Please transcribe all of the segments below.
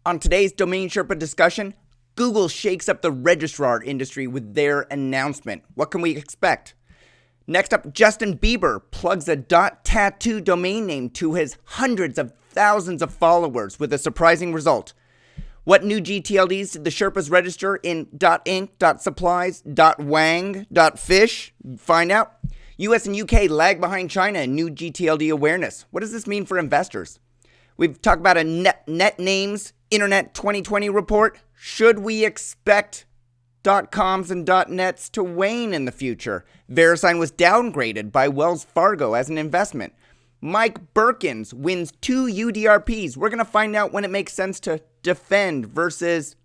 On today's Domain Sherpa discussion, Google shakes up the registrar industry with their announcement. What can we expect? Next up, Justin Bieber plugs a .tattoo domain name to his hundreds of thousands of followers with a surprising result. What new GTLDs did the Sherpas register in .inc, .supplies, .wang, .fish? Find out. US and UK lag behind China in new GTLD awareness. What does this mean for investors? We've talked about a net names Internet 2020 report. Should we expect .coms and .nets to wane in the future? VeriSign was downgraded by Wells Fargo as an investment. Mike Berkens wins 2 UDRPs. We're going to find out when it makes sense to defend versus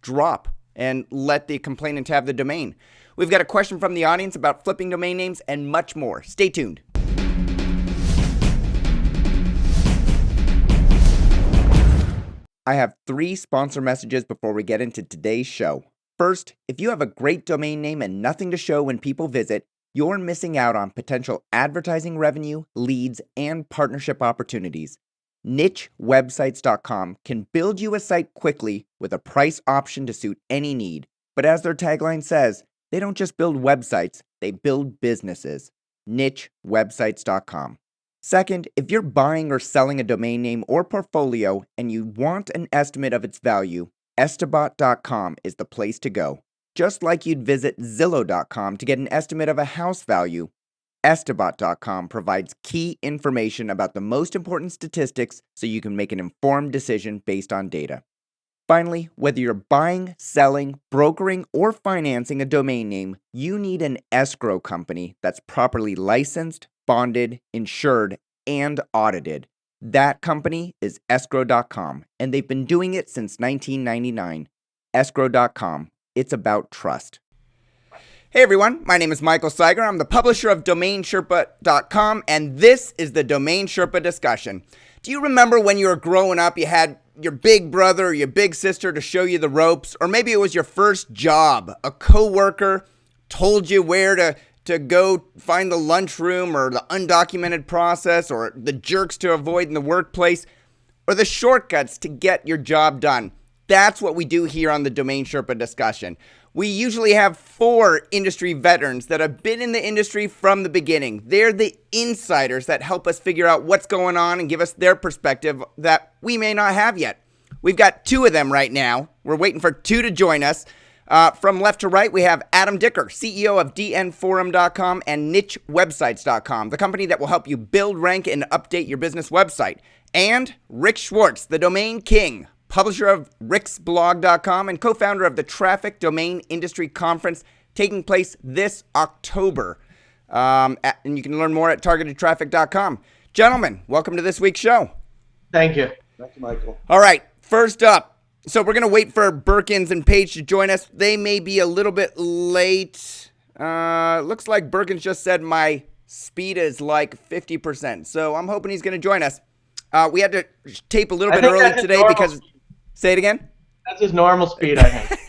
drop and let the complainant have the domain. We've got a question from the audience about flipping domain names and much more. Stay tuned. I have 3 sponsor messages before we get into today's show. First, if you have a great domain name and nothing to show when people visit, you're missing out on potential advertising revenue, leads, and partnership opportunities. NicheWebsites.com can build you a site quickly with a price option to suit any need. But as their tagline says, they don't just build websites, they build businesses. NicheWebsites.com. Second, if you're buying or selling a domain name or portfolio and you want an estimate of its value, Estabot.com is the place to go. Just like you'd visit Zillow.com to get an estimate of a house value, Estabot.com provides key information about the most important statistics so you can make an informed decision based on data. Finally, whether you're buying, selling, brokering, or financing a domain name, you need an escrow company that's properly licensed, bonded, insured, and audited. That company is escrow.com, and they've been doing it since 1999. Escrow.com. It's about trust. Hey everyone, my name is Michael Seiger. I'm the publisher of DomainSherpa.com, and this is the Domain Sherpa Discussion. Do you remember when you were growing up, you had your big brother or your big sister to show you the ropes? Or maybe it was your first job. A coworker told you where to go find the lunchroom or the undocumented process or the jerks to avoid in the workplace or the shortcuts to get your job done. That's what we do here on the Domain Sherpa Discussion. We usually have 4 industry veterans that have been in the industry from the beginning. They're the insiders that help us figure out what's going on and give us their perspective that we may not have yet. We've got 2 of them right now. We're waiting for 2 to join us. From left to right, we have Adam Dicker, CEO of dnforum.com and nichewebsites.com, the company that will help you build, rank, and update your business website. And Rick Schwartz, the domain king, publisher of ricksblog.com and co-founder of the Traffic Domain Industry Conference taking place this October. And you can learn more at targetedtraffic.com. Gentlemen, welcome to this week's show. Thank you. Thank you, Michael. All right, first up. So we're going to wait for Berkens and Page to join us. They may be a little bit late. Looks like Berkens just said my speed is like 50%. So I'm hoping he's going to join us. We had to tape a little bit early today because... Say it again? That's his normal speed, I think.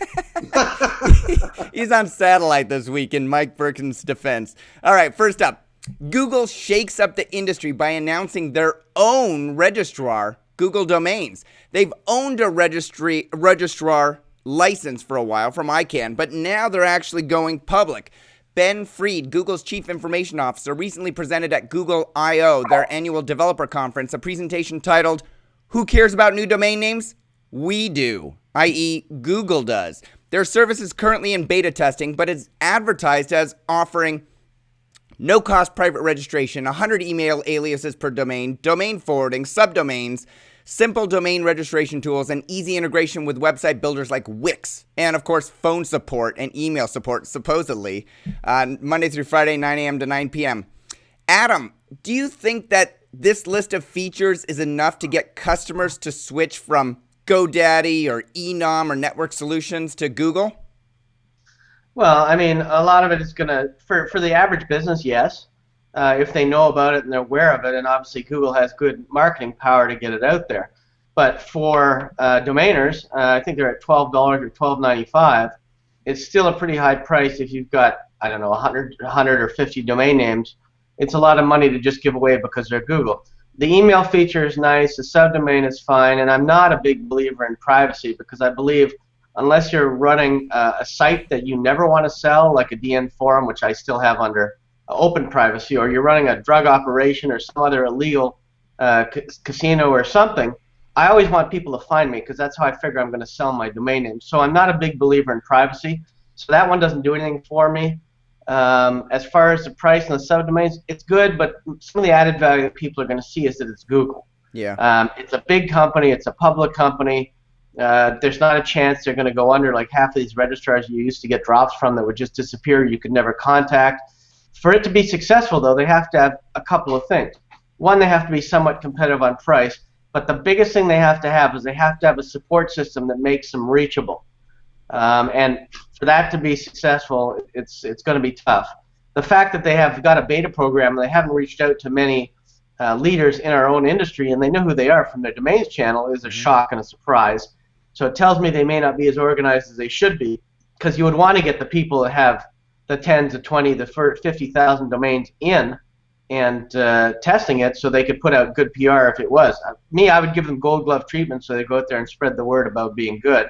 He's on satellite this week in Mike Berkens' defense. All right, first up. Google shakes up the industry by announcing their own registrar, Google Domains. They've owned a registrar license for a while from ICANN, but now they're actually going public. Ben Fried, Google's chief information officer, recently presented at Google I/O, their annual developer conference, a presentation titled, "Who Cares About New Domain Names? We do," i.e. Google does. Their service is currently in beta testing, but it's advertised as offering no-cost private registration, 100 email aliases per domain, domain forwarding, subdomains, simple domain registration tools, and easy integration with website builders like Wix, and of course phone support and email support, supposedly, Monday through Friday, 9 a.m. to 9 p.m. Adam, do you think that this list of features is enough to get customers to switch from GoDaddy or Enom or Network Solutions to Google? Well, I mean, a lot of it is going to, for the average business, yes, if they know about it and they're aware of it, and obviously Google has good marketing power to get it out there. But for domainers, I think they're at $12 or $12.95. It's still a pretty high price if you've got, I don't know, 100 or 50 domain names. It's a lot of money to just give away because they're Google. the email feature is nice, the subdomain is fine, and I'm not a big believer in privacy because I believe unless you're running a site that you never want to sell, like a DN forum, which I still have under open privacy, or you're running a drug operation or some other illegal casino or something, I always want people to find me because that's how I figure I'm going to sell my domain name. So I'm not a big believer in privacy. So that one doesn't do anything for me. As far as the price and the subdomains, it's good, but some of the added value that people are going to see is that it's Google. Yeah. It's a big company. It's a public company. There's not a chance they're going to go under like half of these registrars you used to get drops from that would just disappear. You could never contact. For it to be successful, though, they have to have a couple of things. One, they have to be somewhat competitive on price, but the biggest thing they have to have is they have to have a support system that makes them reachable. And for that to be successful, it's going to be tough. The fact that they have got a beta program and they haven't reached out to many leaders in our own industry and they know who they are from their domains channel is a shock and a surprise. So it tells me they may not be as organized as they should be, because you would want to get the people that have the 10 to 20 to 50,000 domains in and testing it so they could put out good PR if it was. Me, I would give them gold glove treatment so they go out there and spread the word about being good.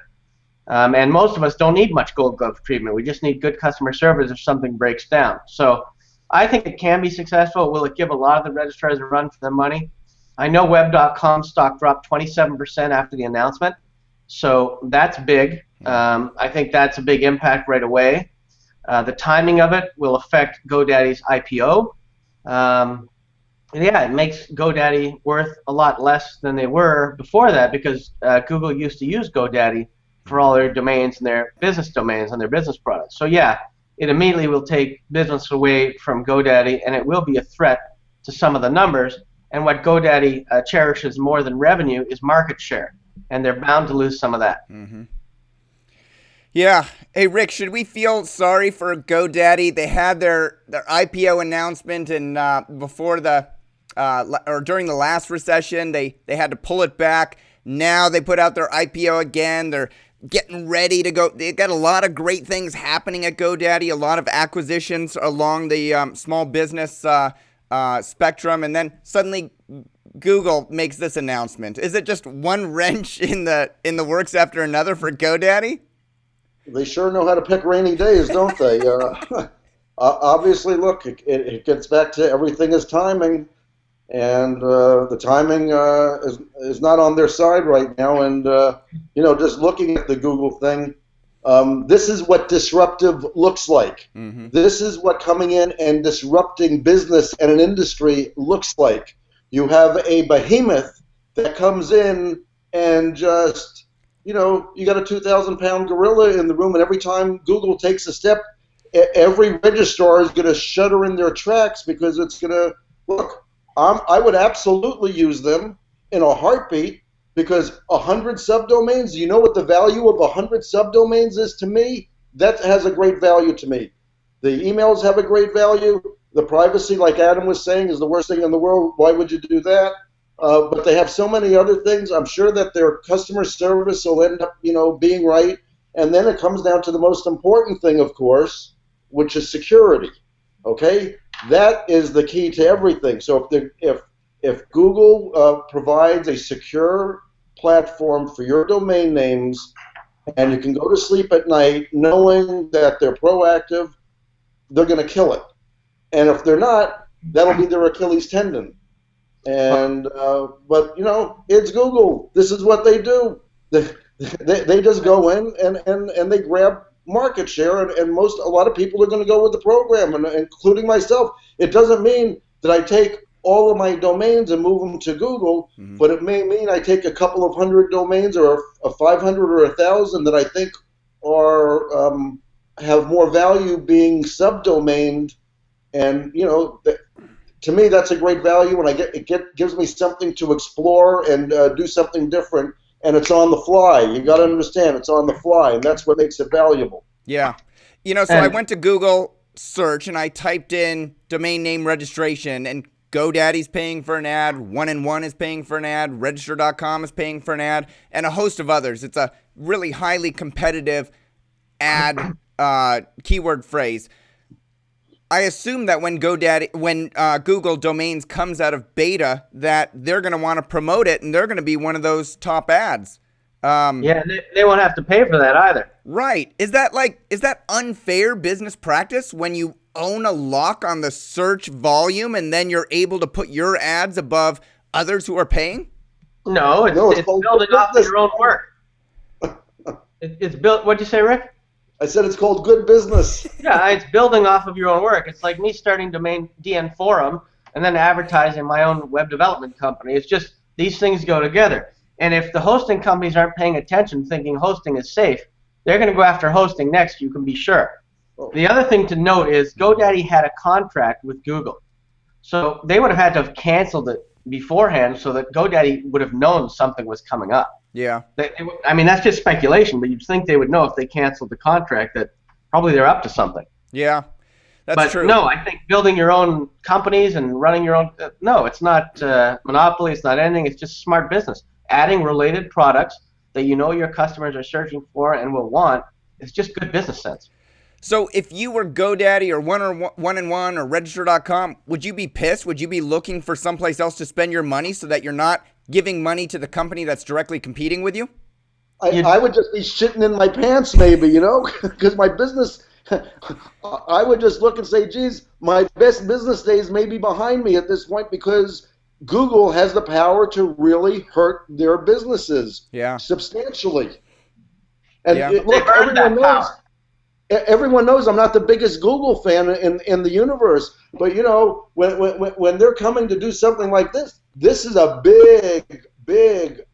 And most of us don't need much gold glove treatment. We just need good customer service if something breaks down. So I think it can be successful. Will it give a lot of the registrars a run for their money? I know web.com stock dropped 27% after the announcement. So that's big. I think that's a big impact right away. The timing of it will affect GoDaddy's IPO. Yeah, it makes GoDaddy worth a lot less than they were before that because Google used to use GoDaddy for all their domains and their business domains and their business products. So yeah, it immediately will take business away from GoDaddy, and it will be a threat to some of the numbers. And what GoDaddy cherishes more than revenue is market share, and they're bound to lose some of that. Mm-hmm. Yeah. Hey, Rick, should we feel sorry for GoDaddy? They had their IPO announcement, and before the or during the last recession, they had to pull it back. Now they put out their IPO again. They're getting ready to go. They've got a lot of great things happening at GoDaddy, a lot of acquisitions along the small business spectrum, and then suddenly Google makes this announcement. Is it just one wrench in the works after another for GoDaddy? They sure know how to pick rainy days, don't they? Obviously, look, it gets back to everything is timing, and the timing is not on their side right now. And just looking at the Google thing, this is what disruptive looks like. Mm-hmm. This is what coming in and disrupting business and an industry looks like. You have a behemoth that comes in and just, you got a 2,000-pound gorilla in the room, and every time Google takes a step, every registrar is going to shudder in their tracks because it's going to, look, I would absolutely use them in a heartbeat because 100 subdomains, you know what the value of 100 subdomains is to me? That has a great value to me. The emails have a great value. The privacy, like Adam was saying, is the worst thing in the world. Why would you do that? But they have so many other things. I'm sure that their customer service will end up, being right. And then it comes down to the most important thing, of course, which is security. Okay, that is the key to everything. So if Google provides a secure platform for your domain names, and you can go to sleep at night knowing that they're proactive, they're going to kill it. And if they're not, that'll be their Achilles tendon. And but it's Google. This is what they do. They just go in and they grab market share, and a lot of people are going to go with the program, and including myself. It doesn't mean that I take all of my domains and move them to Google, but it may mean I take a couple of hundred domains or a 500 or 1,000 that I think are have more value being subdomained, and to me, that's a great value, and it gives me something to explore and do something different, and it's on the fly. You got to understand, it's on the fly, and that's what makes it valuable. Yeah. I went to Google search, and I typed in domain name registration, and GoDaddy's paying for an ad, 1&1 is paying for an ad, Register.com is paying for an ad, and a host of others. It's a really highly competitive ad keyword phrase. I assume that when Google Domains comes out of beta, that they're going to want to promote it, and they're going to be one of those top ads. Yeah, they won't have to pay for that either. Right. Is that unfair business practice when you own a lock on the search volume and then you're able to put your ads above others who are paying? No, it's building off of your own work. It's built. What'd you say, Rick? I said it's called good business. Yeah, it's building off of your own work. It's like me starting Domain DN Forum and then advertising my own web development company. It's just these things go together. And if the hosting companies aren't paying attention, thinking hosting is safe, they're going to go after hosting next, you can be sure. The other thing to note is GoDaddy had a contract with Google. So they would have had to have canceled it beforehand so that GoDaddy would have known something was coming up. Yeah. I mean, that's just speculation, but you'd think they would know if they canceled the contract that probably they're up to something. Yeah, that's true. But no, I think building your own companies and running your own, no, it's not monopoly, it's not anything, it's just smart business. Adding related products that you know your customers are searching for and will want is just good business sense. So if you were GoDaddy or one-on-one or Register.com, would you be pissed? Would you be looking for someplace else to spend your money so that you're not giving money to the company that's directly competing with you? I would just be shitting in my pants maybe, because my business, I would just look and say, geez, my best business days may be behind me at this point because Google has the power to really hurt their businesses substantially. And look, everyone knows I'm not the biggest Google fan in the universe, but when they're coming to do something like this is a big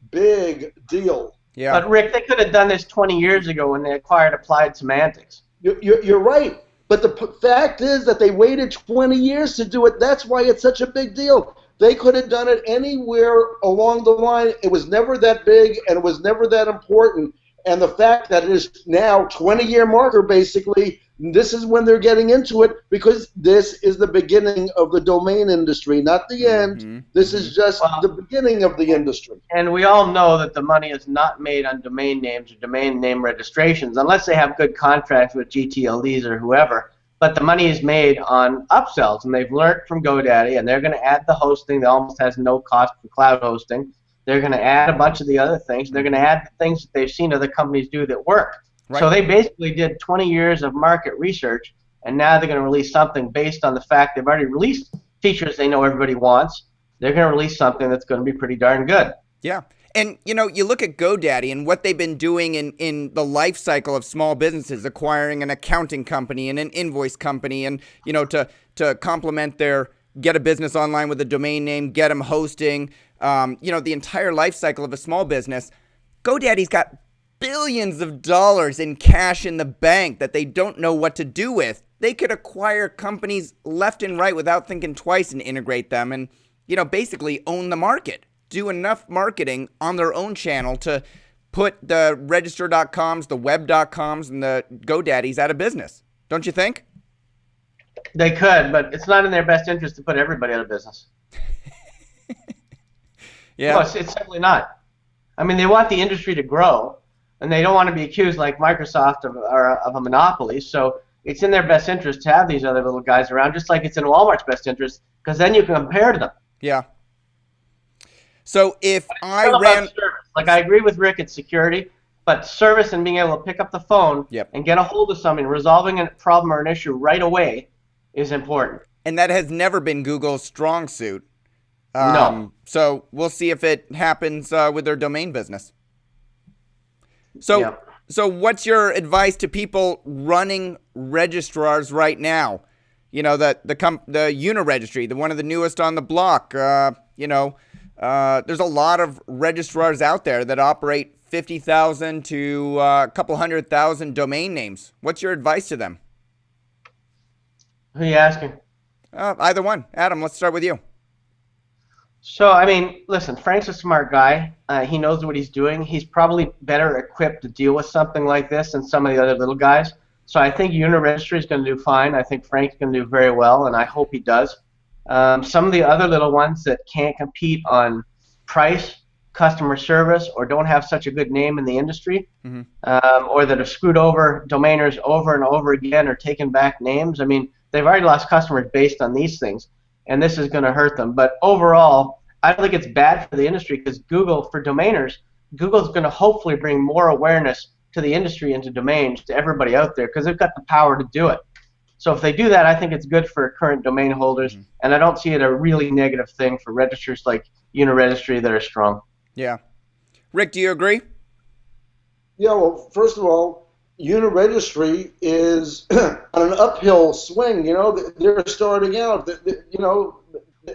deal. Yeah. But Rick, they could have done this 20 years ago when they acquired Applied Semantics. You're right, but the fact is that they waited 20 years to do it. That's why it's such a big deal. They could have done it anywhere along the line. It was never that big, and it was never that important. And the fact that it is now 20-year marker, basically, this is when they're getting into it because this is the beginning of the domain industry, not the end. Mm-hmm. This is just the beginning of the industry. And we all know that the money is not made on domain names or domain name registrations unless they have good contracts with GTLDs or whoever. But the money is made on upsells, and they've learned from GoDaddy, and they're going to add the hosting that almost has no cost for cloud hosting. They're going to add a bunch of the other things. They're going to add the things that they've seen other companies do that work. Right. So they basically did 20 years of market research, and now they're going to release something based on the fact they've already released features they know everybody wants. They're going to release something that's going to be pretty darn good. Yeah. And, you look at GoDaddy and what they've been doing in the life cycle of small businesses, acquiring an accounting company and an invoice company and, to complement their get a business online with a domain name, get them hosting, the entire life cycle of a small business. GoDaddy's got billions of dollars in cash in the bank that they don't know what to do with. They could acquire companies left and right without thinking twice and integrate them and, basically own the market. Do enough marketing on their own channel to put the Register.coms, the Web.coms, and the GoDaddies out of business. Don't you think? They could, but it's not in their best interest to put everybody out of business. Yeah. No, it's simply not. I mean, they want the industry to grow, and they don't want to be accused like Microsoft of a monopoly, so it's in their best interest to have these other little guys around, just like it's in Walmart's best interest, because then you can compare to them. Yeah. So if I ran... Like, I agree with Rick, it's security, but service and being able to pick up the phone and get a hold of something, resolving a problem or an issue right away is important. And that has never been Google's strong suit. No. So we'll see if it happens with their domain business. So what's your advice to people running registrars right now? The Uniregistry, the one of the newest on the block. There's a lot of registrars out there that operate 50,000 to a couple 100,000 domain names. What's your advice to them? Who are you asking? Either one. Adam, let's start with you. So, I mean, listen, Frank's a smart guy. He knows what he's doing. He's probably better equipped to deal with something like this than some of the other little guys. So I think Uniregistry is going to do fine. I think Frank's going to do very well, and I hope he does. Some of the other little ones that can't compete on price, customer service, or don't have such a good name in the industry, or that have screwed over domainers over and over again or taken back names. I mean, They've already lost customers based on these things, and this is going to hurt them. But overall, I don't think it's bad for the industry because Google, for domainers, Google's going to hopefully bring more awareness to the industry and to domains, to everybody out there, because they've got the power to do it. So if they do that, I think it's good for current domain holders, and I don't see it a really negative thing for registers like Uniregistry that are strong. Yeah. Rick, do you agree? Yeah, well, first of all, Uniregistry is on an uphill swing. They're starting out.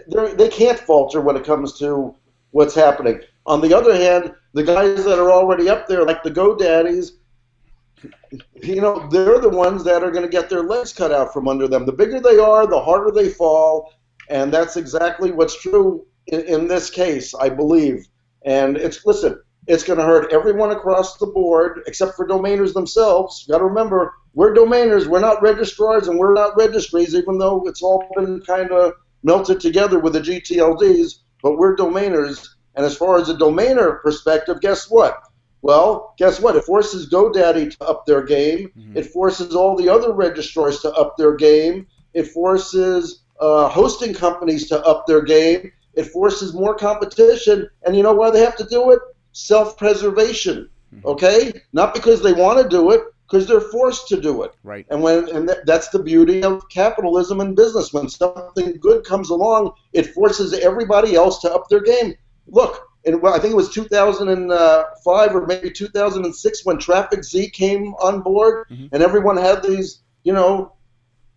They can't falter when it comes to what's happening. On the other hand, the guys that are already up there, like the GoDaddies, they're the ones that are going to get their legs cut out from under them. The bigger they are, the harder they fall, and that's exactly what's true in this case, I believe. And it's going to hurt everyone across the board, except for domainers themselves. You got to remember, we're domainers, we're not registrars, and we're not registries, even though it's all been kind of melted together with the GTLDs, but we're domainers. And as far as a domainer perspective, guess what? Well, guess what? It forces GoDaddy to up their game. It forces all the other registrars to up their game. It forces hosting companies to up their game. It forces more competition. And you know why they have to do it? Self-preservation, okay? Not because they want to do it, because they're forced to do it. Right. And that's the beauty of capitalism and business. When something good comes along, it forces everybody else to up their game. Look, I think it was 2005 or maybe 2006 when Traffic Z came on board, and everyone had these,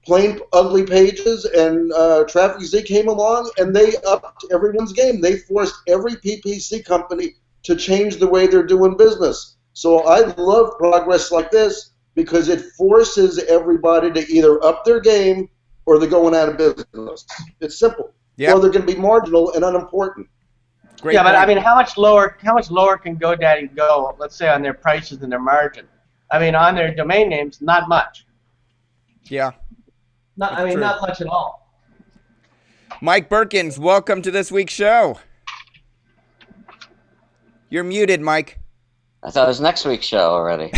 plain ugly pages, and Traffic Z came along, and they upped everyone's game. They forced every PPC company to change the way they're doing business. So I love progress like this because it forces everybody to either up their game or they're going out of business. It's simple. Yeah. Or they're going to be marginal and unimportant. Great yeah, but point. I mean, how much lower can GoDaddy go, let's say, on their prices and their margin? I mean, on their domain names, not much. Yeah. Not much at all. Mike Berkens, welcome to this week's show. You're muted, Mike. I thought it was next week's show already.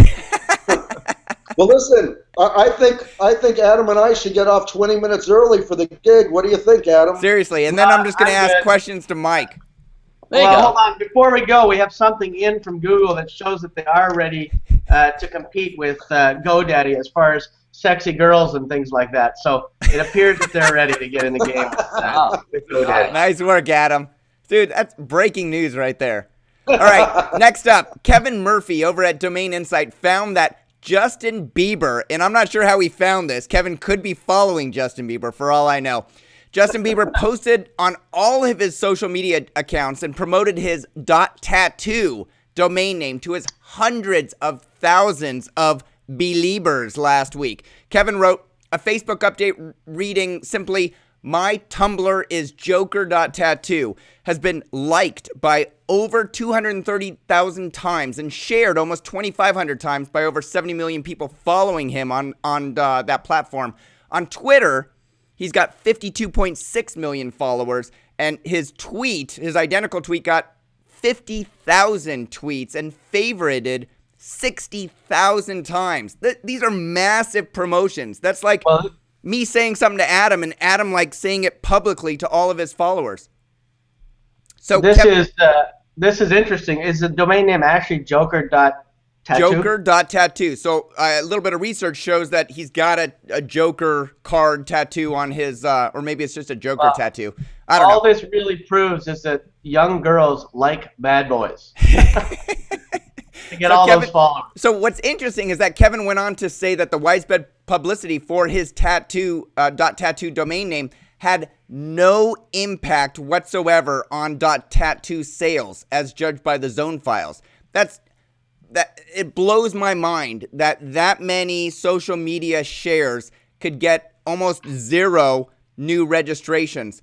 Well, listen, I think Adam and I should get off 20 minutes early for the gig. What do you think, Adam? Seriously, and then I'm just going to I'm ask good. questions to Mike. Hold on. Before we go, we have something in from Google that shows that they are ready to compete with GoDaddy as far as sexy girls and things like that. So it appears that they're ready to get in the game with GoDaddy. Nice work, Adam. Dude, that's breaking news right there. All right, next up, Kevin Murphy over at Domain Insight found that Justin Bieber, and I'm not sure how he found this. Kevin could be following Justin Bieber for all I know. Justin Bieber posted on all of his social media accounts and promoted his .tattoo domain name to his hundreds of thousands of Beliebers last week. Kevin wrote a Facebook update reading simply, "My Tumblr is joker.tattoo," has been liked by over 230,000 times and shared almost 2,500 times by over 70 million people following him on that platform. On Twitter, he's got 52.6 million followers, and his identical tweet got 50,000 tweets and favorited 60,000 times. These are massive promotions. That's like me saying something to Adam and Adam like saying it publicly to all of his followers. So this is interesting. Is the domain name actually joker.tattoo? Joker.tattoo. So a little bit of research shows that he's got a Joker card tattoo on his, or maybe it's just a Joker tattoo. I don't know. All this really proves is that young girls like bad boys. To get those followers. So what's interesting is that Kevin went on to say that the widespread publicity for his tattoo domain name had no impact whatsoever on .tattoo sales as judged by the zone files. It blows my mind that many social media shares could get almost zero new registrations.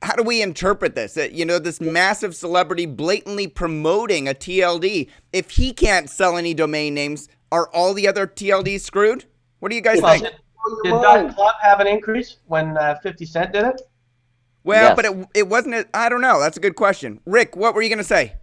How do we interpret this? This massive celebrity blatantly promoting a TLD. If he can't sell any domain names, are all the other TLDs screwed? What do you guys think? Did .club have an increase when 50 Cent did it? Well, Yes. but it wasn't. I don't know. That's a good question. Rick, what were you going to say?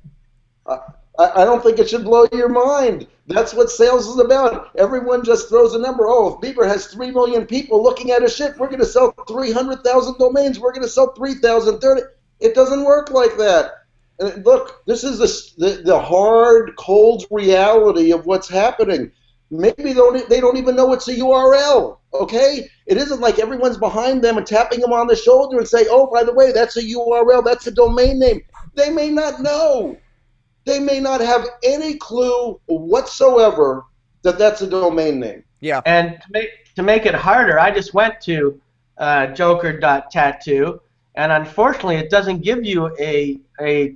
I don't think it should blow your mind. That's what sales is about. Everyone just throws a number. Oh, if Bieber has 3 million people looking at his shit, we're going to sell 300,000 domains. We're going to sell 3,000, 30. It doesn't work like that. And look, this is the hard, cold reality of what's happening. Maybe they don't even know it's a URL, okay? It isn't like everyone's behind them and tapping them on the shoulder and say, oh, by the way, that's a URL, that's a domain name. They may not know. They may not have any clue whatsoever that that's a domain name. Yeah. And to make it harder, I just went to joker.tattoo, and unfortunately, it doesn't give you a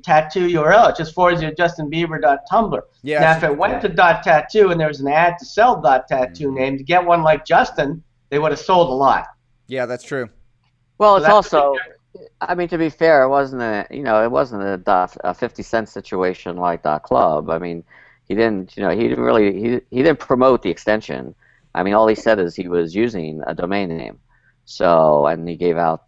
tattoo URL. It just forwards you to justinbieber.tumblr. Yeah, now, if it went to .tattoo and there was an ad to sell .tattoo name, to get one like Justin, they would have sold a lot. Yeah, that's true. Well, it's also, I mean, to be fair, it wasn't a 50-cent situation like .club. I mean, he didn't promote the extension. I mean, all he said is he was using a domain name. So, and he gave out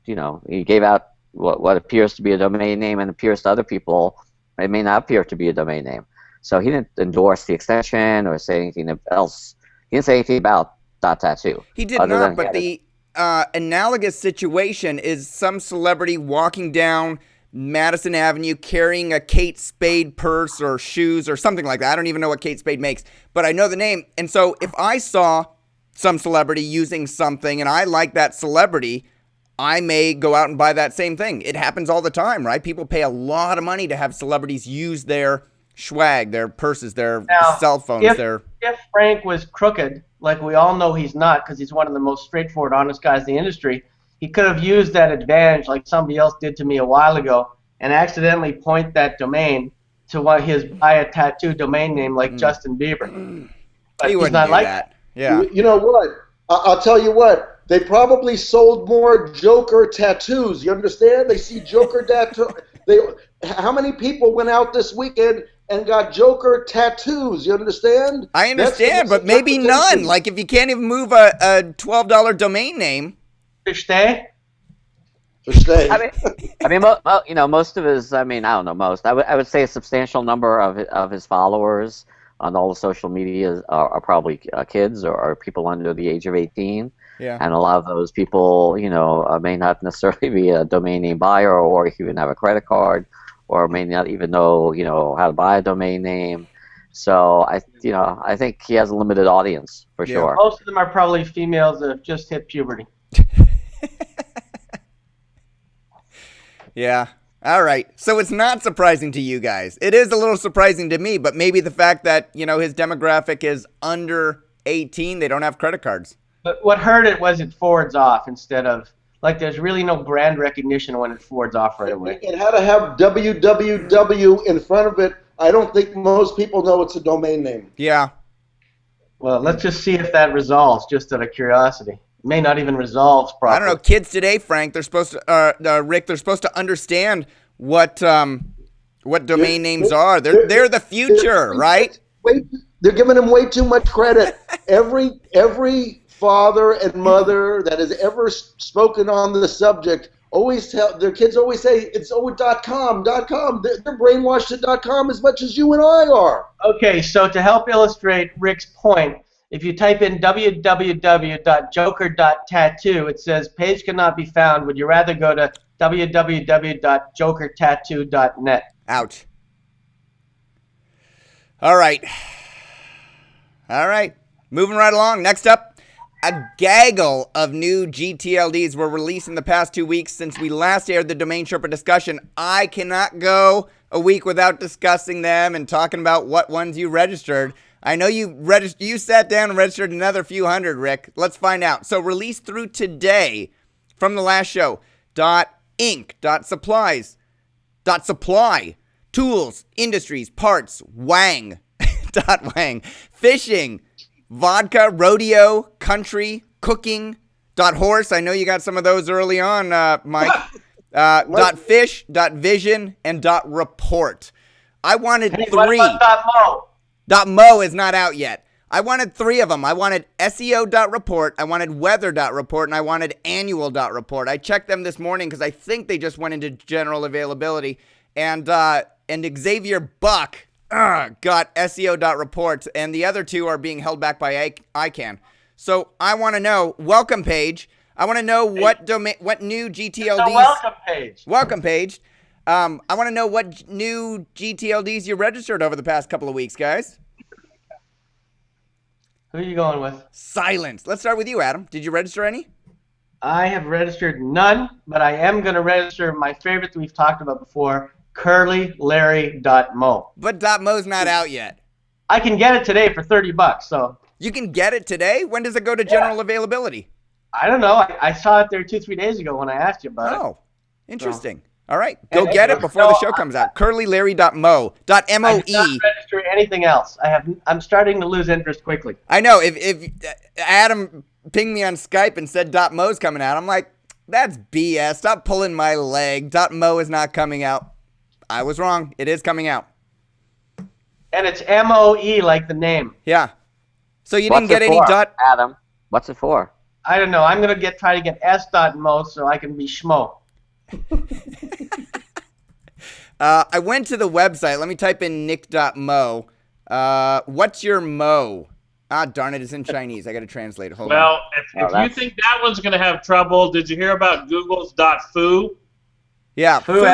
what appears to be a domain name and appears to other people, it may not appear to be a domain name. So he didn't endorse the extension or say anything else. He didn't say anything about .tattoo. He did not, but the analogous situation is some celebrity walking down Madison Avenue carrying a Kate Spade purse or shoes or something like that. I don't even know what Kate Spade makes, but I know the name. And so if I saw some celebrity using something and I like that celebrity, I may go out and buy that same thing. It happens all the time, right? People pay a lot of money to have celebrities use their swag, their purses, their cell phones. If Frank was crooked, like we all know he's not because he's one of the most straightforward, honest guys in the industry, he could have used that advantage like somebody else did to me a while ago and accidentally point that domain to his buy a tattoo domain name like Justin Bieber. But he wouldn't not do like that. Yeah. You know what? I'll tell you what. They probably sold more Joker tattoos. You understand? They see Joker tattoo. How many people went out this weekend and got Joker tattoos? You understand? I understand, but maybe none. Like if you can't even move a $12 domain name. Fish day. I mean, most of his. I mean, I don't know most. I would say a substantial number of his followers on all the social media are probably kids or people under the age of 18. Yeah. And a lot of those people, may not necessarily be a domain name buyer or even have a credit card or may not even know, how to buy a domain name. So I think he has a limited audience for sure. Most of them are probably females that have just hit puberty. Yeah. All right. So it's not surprising to you guys. It is a little surprising to me, but maybe the fact that, his demographic is under 18, they don't have credit cards. But what hurt it was it forwards off instead of, like, there's really no brand recognition when it forwards off right away. It had to have www in front of it. I don't think most people know it's a domain name. Yeah. Well, let's just see if that resolves, just out of curiosity. It may not even resolve properly. I don't know. Kids today, Frank, they're supposed to, Rick, they're supposed to understand what domain names are. They're the future, right? They're giving them way too much credit. Every father and mother that has ever spoken on the subject always tell their kids say it's .com. They're brainwashed at .com as much as you and I are. Okay, so to help illustrate Rick's point, if you type in www.joker.tattoo, it says page cannot be found. Would you rather go to www.jokertattoo.net? Ouch. All right. Moving right along. Next up, a gaggle of new GTLDs were released in the past 2 weeks since we last aired the DomainSherpa discussion. I cannot go a week without discussing them and talking about what ones you registered. I know you sat down and registered another few hundred, Rick. Let's find out. So released through today from the last show, .inc, .supplies, .supply, tools, industries, parts, Wang, .wang, fishing, vodka, rodeo, country, cooking, .horse. I know you got some of those early on, Mike. .fish, .vision, and .report. I wanted three. What about .mo? .mo is not out yet. I wanted three of them. I wanted SEO.report, I wanted weather.report, and I wanted annual.report. I checked them this morning because I think they just went into general availability. And Xavier Buck got SEO.reports, and the other two are being held back by ICANN. So I want to know, welcome page. I want to know what new GTLDs. The welcome page. Welcome page. I want to know what new GTLDs you registered over the past couple of weeks, guys. Who are you going with? Silence. Let's start with you, Adam. Did you register any? I have registered none, but I am going to register my favorite that we've talked about before, curlylarry.mo. But .mo's not out yet. I can get it today for $30, so. You can get it today? When does it go to general availability? I don't know. I saw it there 2-3 days ago when I asked you about it. Oh, interesting. All right, go get it before the show comes out. curlylarry.mo.moe. I did not register anything else. I'm starting to lose interest quickly. I know. If Adam pinged me on Skype and said .mo's coming out, I'm like, that's BS. Stop pulling my leg. .mo is not coming out. I was wrong. It is coming out. And it's MOE like the name. Yeah. So you didn't get any Adam, what's it for? I don't know. I'm going to try to get S.mo so I can be schmo. I went to the website. Let me type in nick.mo. What's your mo? Ah, darn it, it's in Chinese. I got to translate it. Hold on. Well, if you think that one's going to have trouble, did you hear about Google's .fu? Yeah, Fu.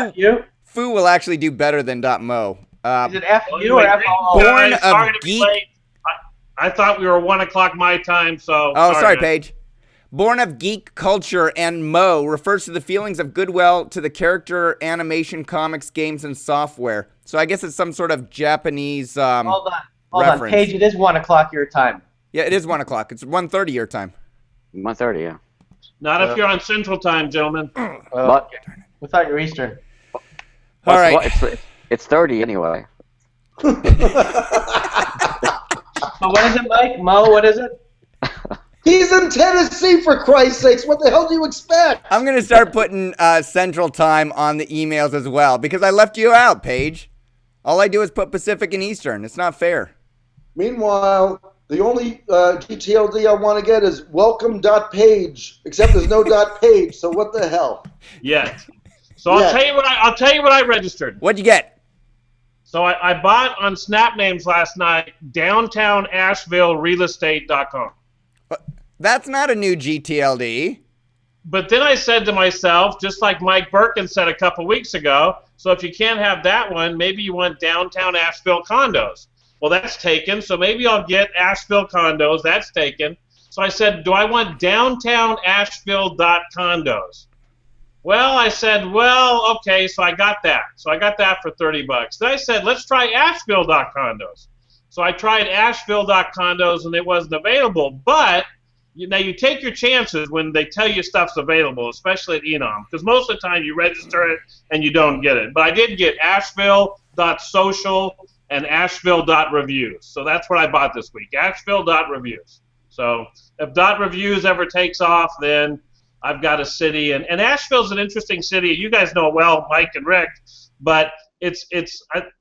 Fu will actually do better than .mo. Is it FU or FOO? Born of Geek. I thought we were 1 o'clock my time, so. Oh, sorry, Paige. Born of geek culture, and Mo refers to the feelings of goodwill to the character, animation, comics, games, and software. So I guess it's some sort of Japanese Hold on, reference. Paige, it is 1 o'clock your time. Yeah, it is 1 o'clock. It's 1:30 your time. 1:30, yeah. Not if you're on Central Time, gentlemen. But We thought you were Eastern. All right. It's 30 anyway. So what is it, Mike? Mo, what is it? He's in Tennessee, for Christ's sakes. What the hell do you expect? I'm going to start putting Central Time on the emails as well, because I left you out, Paige. All I do is put Pacific and Eastern. It's not fair. Meanwhile, the only GTLD I want to get is welcome.page, except there's no .page, so what the hell? Yes. So I'll tell you what I registered. What'd you get? So I bought on Snapnames last night, downtownashevillerealestate.com. That's not a new GTLD. But then I said to myself, just like Mike Berkens said a couple weeks ago, so if you can't have that one, maybe you want downtown Asheville condos. Well, that's taken, so maybe I'll get Asheville condos. That's taken. So I said, do I want downtownasheville.condos? Well, I said, well, okay, so I got that. So I got that for $30. Then I said, let's try Asheville.condos. So I tried Asheville.condos, and it wasn't available. But now you take your chances when they tell you stuff's available, especially at Enom, because most of the time you register it and you don't get it. But I did get Asheville.social and Asheville.reviews. So that's what I bought this week, Asheville.reviews. So if .reviews ever takes off, then I've got a city, and Asheville's an interesting city. You guys know it well, Mike and Rick, but it's if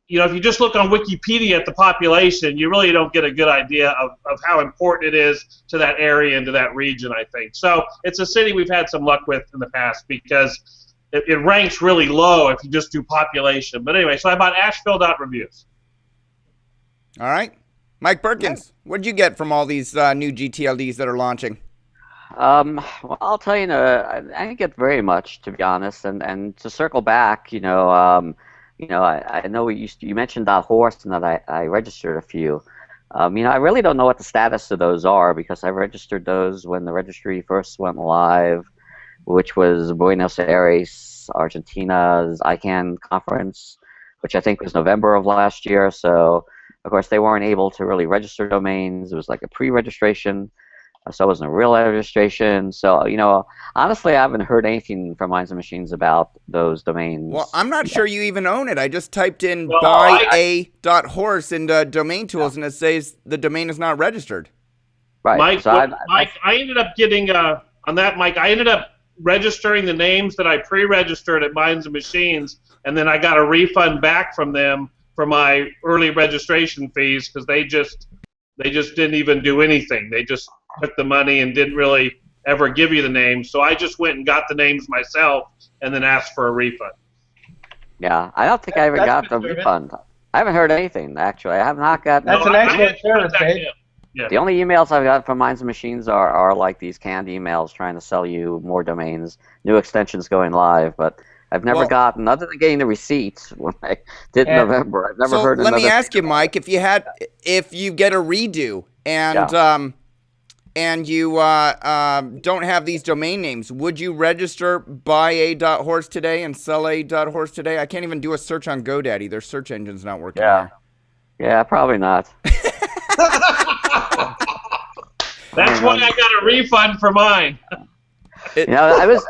you just look on Wikipedia at the population, you really don't get a good idea of how important it is to that area and to that region, I think. So it's a city we've had some luck with in the past because it ranks really low if you just do population. But anyway, so I bought Asheville.reviews. All right. Mike Berkens, what'd you get from all these new GTLDs that are launching? Well, I'll tell you, I didn't get very much, to be honest. And to circle back, I know you mentioned .horse and that I registered a few. I really don't know what the status of those are because I registered those when the registry first went live, which was Buenos Aires, Argentina's ICANN conference, which I think was November of last year. So, of course, they weren't able to really register domains. It was like a pre-registration. So it wasn't a real registration. So, honestly, I haven't heard anything from Minds and Machines about those domains. Well, I'm not sure you even own it. I just typed in buya.horse into domain tools, and it says the domain is not registered. Right. Mike, so I ended up getting, on that, Mike, I ended up registering the names that I pre-registered at Minds and Machines, and then I got a refund back from them for my early registration fees because they just didn't even do anything. They just took the money and didn't really ever give you the names. So I just went and got the names myself and then asked for a refund. Yeah, I don't think I ever got the refund. I haven't heard anything, actually. I have not gotten... That's an excellent service, Dave. Yeah. The only emails I've got from Minds and Machines are like these canned emails trying to sell you more domains, new extensions going live, but I've never gotten, other than getting the receipts when I did in November, I've never heard let me ask you, Mike, if you get a redo and you don't have these domain names, would you register buy a.horse today and sell a.horse today? I can't even do a search on GoDaddy. Their search engine's not working. Yeah, probably not. That's why I got a refund for mine. I was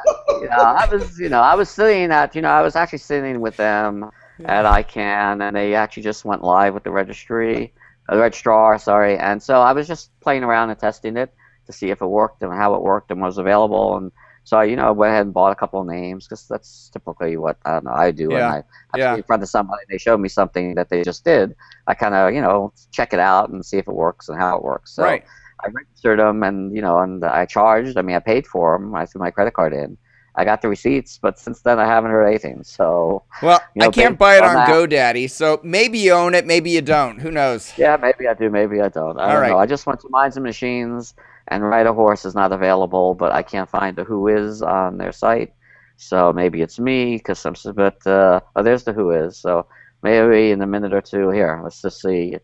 sitting at, I was actually sitting with them at ICANN, and they actually just went live with the registrar, sorry. And so I was just playing around and testing it to see if it worked and how it worked and was available. And so I went ahead and bought a couple of names, because that's typically what I do. Yeah. And I have to be in front of somebody, they showed me something that they just did. I kind of, check it out and see if it works and how it works. So right. I registered them, and and I charged. I paid for them. I threw my credit card in. I got the receipts, but since then I haven't heard anything. So I can't buy it on GoDaddy. So maybe you own it, maybe you don't. Who knows? Yeah, maybe I do, maybe I don't. I don't know. I just went to Minds and Machines, and Ride a Horse is not available, but I can't find the Who Is on their site. So maybe it's me, because there's the Who Is. So maybe in a minute or two here. Let's just see.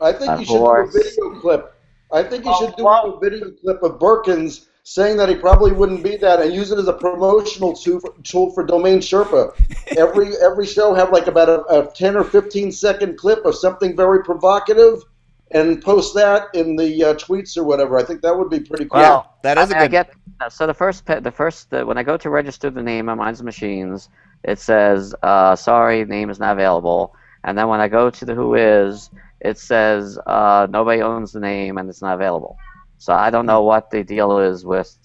I think you should do a video clip. I think you should do a video clip of Berkens saying that he probably wouldn't be that, and use it as a promotional tool for Domain Sherpa. Every show have like about a 10 or 15 second clip of something very provocative, and post that in the tweets or whatever. I think that would be pretty cool. Well, that is a good. So the first when I go to register the name on Minds and Machines, it says sorry, name is not available. And then when I go to the Who Is, it says nobody owns the name and it's not available. So I don't know what the deal is with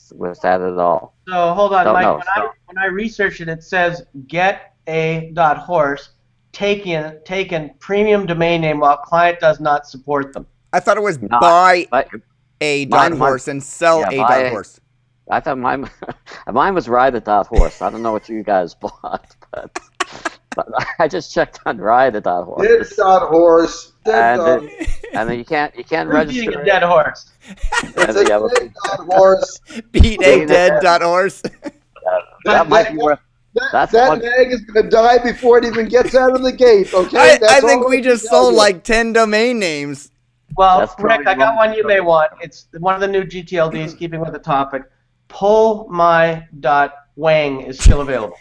that at all. So hold on, Mike. When I researched it, it says get a.horse taken premium domain name while client does not support them. I thought it was buy a.horse and sell a.horse. I thought mine was ride.horse. I don't know what you guys bought, but I just checked on ride.horse. Dead.horse. And then you can't register. Beating a dead horse. It's a dead.horse. Beat a dead.horse. That might be worth. That mag is going to die before it even gets out of the gate, okay? I think we just sold like 10 domain names. Well, Rick, I got one you may want. It's one of the new GTLDs, keeping with the topic. Pullmy.wang is still available.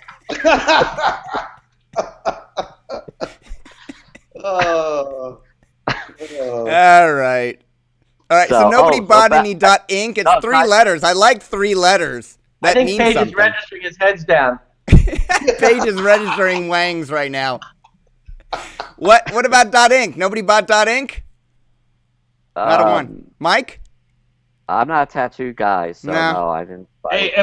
All right. So nobody bought any .inc. It's 3 letters. I like 3 letters. That I think means Paige something. is registering his heads down. Paige is registering wangs right now. What about .inc? Nobody bought .inc? Not a one. Mike? I'm not a tattoo guy, so no I didn't buy it. Hey,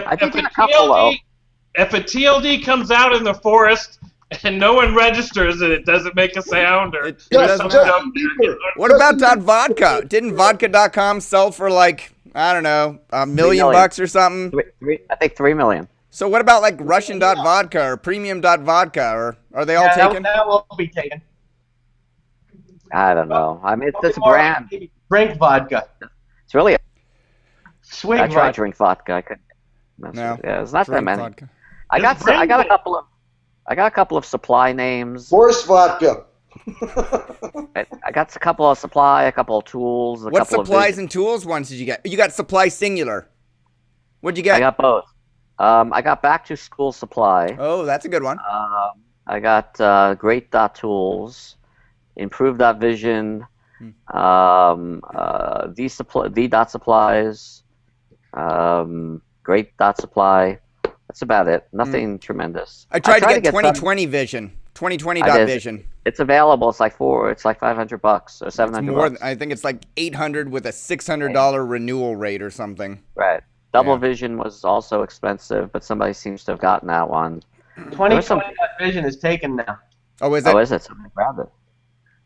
if a TLD comes out in the forest and no one registers it, it doesn't make a sound. Or it doesn't. What about .vodka? Didn't vodka.com sell for like, I don't know, $1 million bucks or something? I think 3 million. So what about like Russian.vodka or premium.vodka, or are they all taken? That won't be taken. I don't know. It's a brand. Drink vodka. It's really Swig I tried vodka. to drink vodka. I couldn't. No. Yeah, it's not that many. Vodka. I got a couple of supply names. Horse vodka. I got a couple of supply, a couple of tools. What supplies and tools ones did you get? You got supply singular. What'd you get? I got both. I got back to school supply. Oh, that's a good one. I got great tools, improved vision, the supplies, great supply. That's about it. Nothing tremendous. I tried to get 2020 vision. 2020 vision. It's available. It's like $500 or $700. I think it's like $800 with a $600 renewal rate or something. Right. Double vision was also expensive, but somebody seems to have gotten that one. 2020 vision is taken now. Oh, is it? Oh, is it? Somebody grabbed it.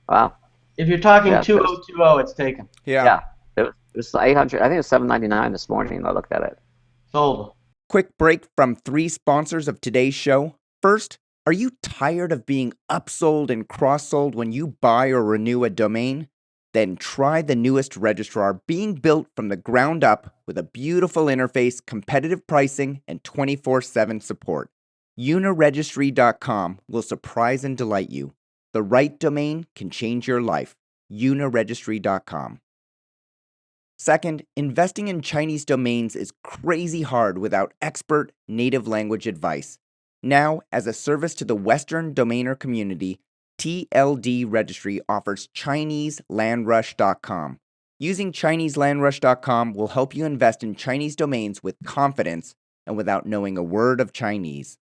Wow. If you're talking 2020, it's taken. Yeah. It was 800. I think it was $799 this morning. I looked at it. Sold. Quick break from 3 sponsors of today's show. First, Are you tired of being upsold and cross-sold when you buy or renew a domain? Then try the newest registrar being built from the ground up with a beautiful interface, competitive pricing, and 24/7 support. Uniregistry.com will surprise and delight you. The right domain can change your life. Uniregistry.com. Second, investing in Chinese domains is crazy hard without expert native language advice. Now, as a service to the Western domainer community, TLD Registry offers ChineseLandRush.com. Using ChineseLandRush.com will help you invest in Chinese domains with confidence and without knowing a word of Chinese.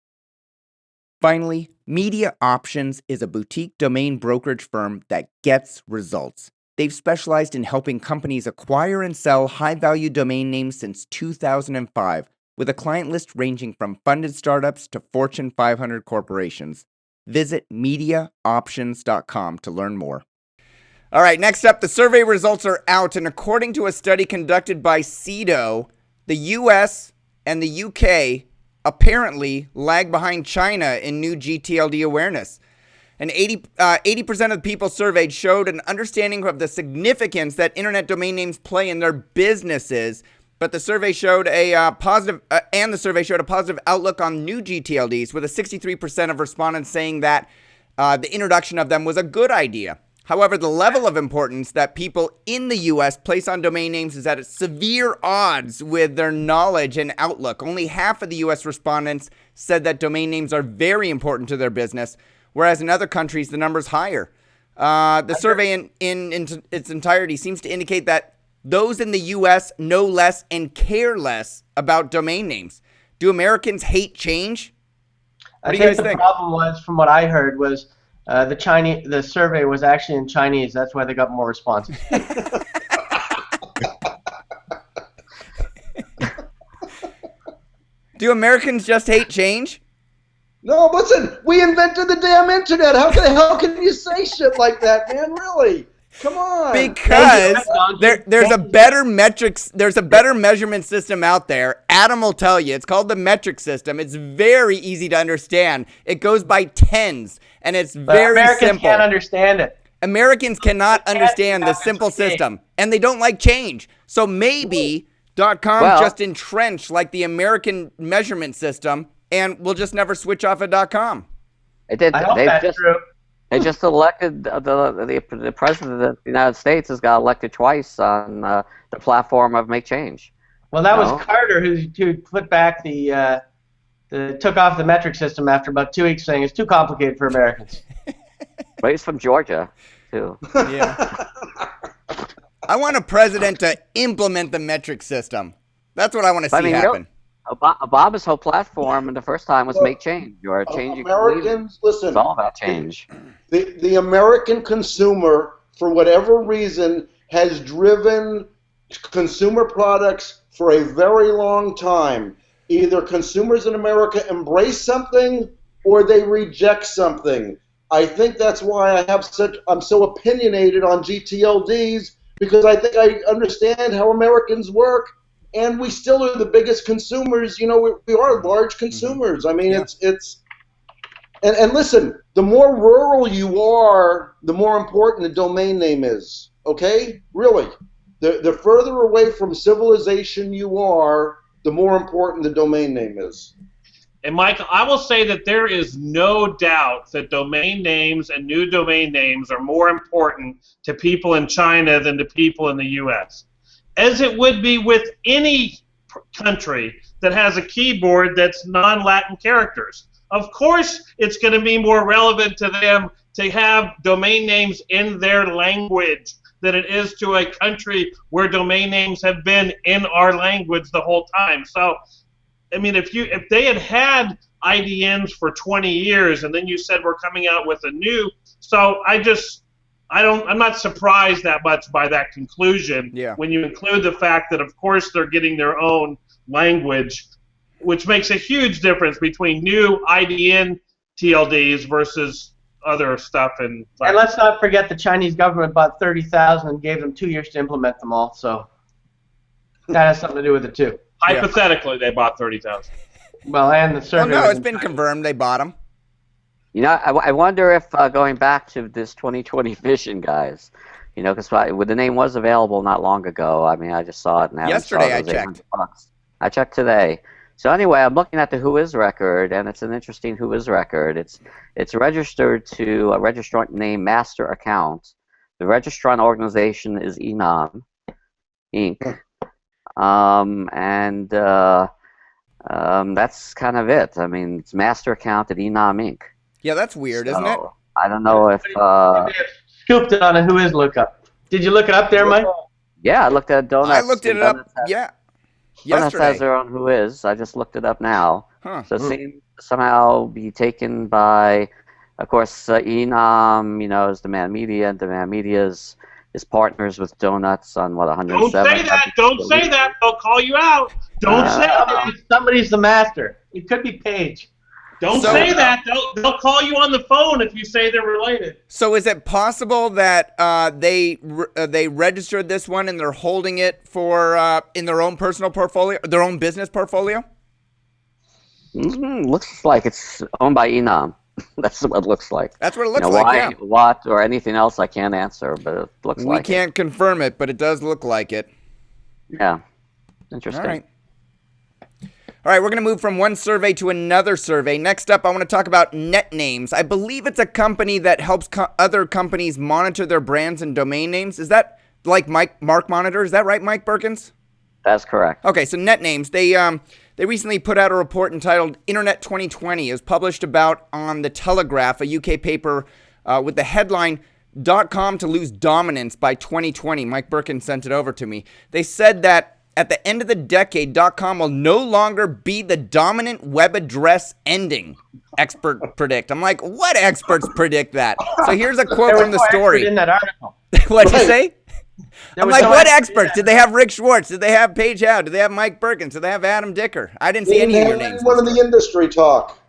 Finally, MediaOptions is a boutique domain brokerage firm that gets results. They've specialized in helping companies acquire and sell high-value domain names since 2005, with a client list ranging from funded startups to Fortune 500 corporations. Visit MediaOptions.com to learn more. All right, next up, the survey results are out, and according to a study conducted by CEDO, the US and the UK apparently lag behind China in new GTLD awareness. And 80% of the people surveyed showed an understanding of the significance that internet domain names play in their businesses. But the survey showed a positive outlook on new GTLDs, with a 63% of respondents saying that the introduction of them was a good idea. However, the level of importance that people in the U.S. place on domain names is at severe odds with their knowledge and outlook. Only half of the U.S. respondents said that domain names are very important to their business, whereas in other countries, the number's higher. The survey in its entirety seems to indicate that those in the U.S. know less and care less about domain names. Do Americans hate change? What do you guys think? The problem was, from what I heard, was the survey was actually in Chinese. That's why they got more responses. Do Americans just hate change? No, listen, we invented the damn internet. How can you say shit like that, man? Really? Come on. Because there's a better measurement system out there. Adam will tell you. It's called the metric system. It's very easy to understand. It goes by tens, and it's very Americans simple. Can't understand it. Americans cannot understand the simple system, and they don't like change. So maybe .com just entrenched like the American measurement system, and we'll just never switch off at .com. I hope that's true. They just elected the president of the United States has got elected twice on the platform of Make Change. Well, that was Carter who put back took off the metric system after about 2 weeks, saying it's too complicated for Americans. But he's from Georgia, too. Yeah. I want a president to implement the metric system. That's what I want to see happen. Obama's whole platform the first time was Make Change, or changing. Americans, listen. It's all about change. The American consumer, for whatever reason, has driven consumer products for a very long time. Either consumers in America embrace something or they reject something. I think that's why I'm so opinionated on GTLDs, because I think I understand how Americans work. And we still are the biggest consumers. You know, we are large consumers. I mean, it's and listen, the more rural you are, the more important the domain name is. Okay, really, the further away from civilization you are, the more important the domain name is. And Michael, I will say that there is no doubt that domain names and new domain names are more important to people in China than to people in the U.S., as it would be with any country that has a keyboard that's non-Latin characters. Of course, it's going to be more relevant to them to have domain names in their language than it is to a country where domain names have been in our language the whole time. So, I mean, if they had IDNs for 20 years and then you said we're coming out with a new, so I'm not surprised that much by that conclusion when you include the fact that, of course, they're getting their own language, which makes a huge difference between new IDN TLDs versus other stuff. And let's not forget the Chinese government bought 30,000 and gave them 2 years to implement them all, so that has something to do with it, too. Hypothetically, they bought 30,000. Well, and the survey... Well, no, it's been confirmed they bought them. You know, I wonder if going back to this 2020 vision, guys, you know, because the name was available not long ago. I mean, I just saw it now. Yesterday I checked. $800. I checked today. So anyway, I'm looking at the Whois record, and it's an interesting Whois record. It's registered to a registrant named Master Account. The registrant organization is Enam Inc. That's kind of it. I mean, it's Master Account at Enam Inc. Yeah, that's weird, isn't it? I don't know if scooped it on a Whois lookup. Did you look it up there, Mike? Yeah, I looked at Donuts. I looked it up. Yeah. Donuts Yesterday. has their own Whois. I just looked it up now. Huh. So it seems to somehow be taken by, of course, Enam, you know, is Demand Media, and Demand Media is partners with Donuts on, what, 107? Don't say that. Don't say that. They'll call you out. Don't say that. Somebody's the master. It could be Paige. Don't say that. They'll call you on the phone if you say they're related. So is it possible that they registered this one and they're holding it for in their own personal portfolio, their own business portfolio? Looks like it's owned by Enam. That's what it looks like. That's what it looks You know, like, why, yeah. what, or anything else I can't answer, but it looks like We can't confirm it, but it does look like it. Yeah. Interesting. All right. All right, we're going to move from one survey to another survey. Next up, I want to talk about NetNames. I believe it's a company that helps other companies monitor their brands and domain names. Is that like Mark Monitor? Is that right, Mike Berkens? That's correct. Okay, so NetNames, they recently put out a report entitled Internet 2020. It was published about on The Telegraph, a UK paper, with the headline, .com to lose dominance by 2020. Mike Berkens sent it over to me. They said that at the end of the decade, .com will no longer be the dominant web address ending, expert predict. I'm like, what experts predict that? So here's a quote from the story. In that article. What'd you say? I'm like, no what expert experts? Did they have Rick Schwartz? Did they have Paige Howe? Did they have Mike Berkens? Did they have Adam Dicker? I didn't see any of your names. One in the industry talk.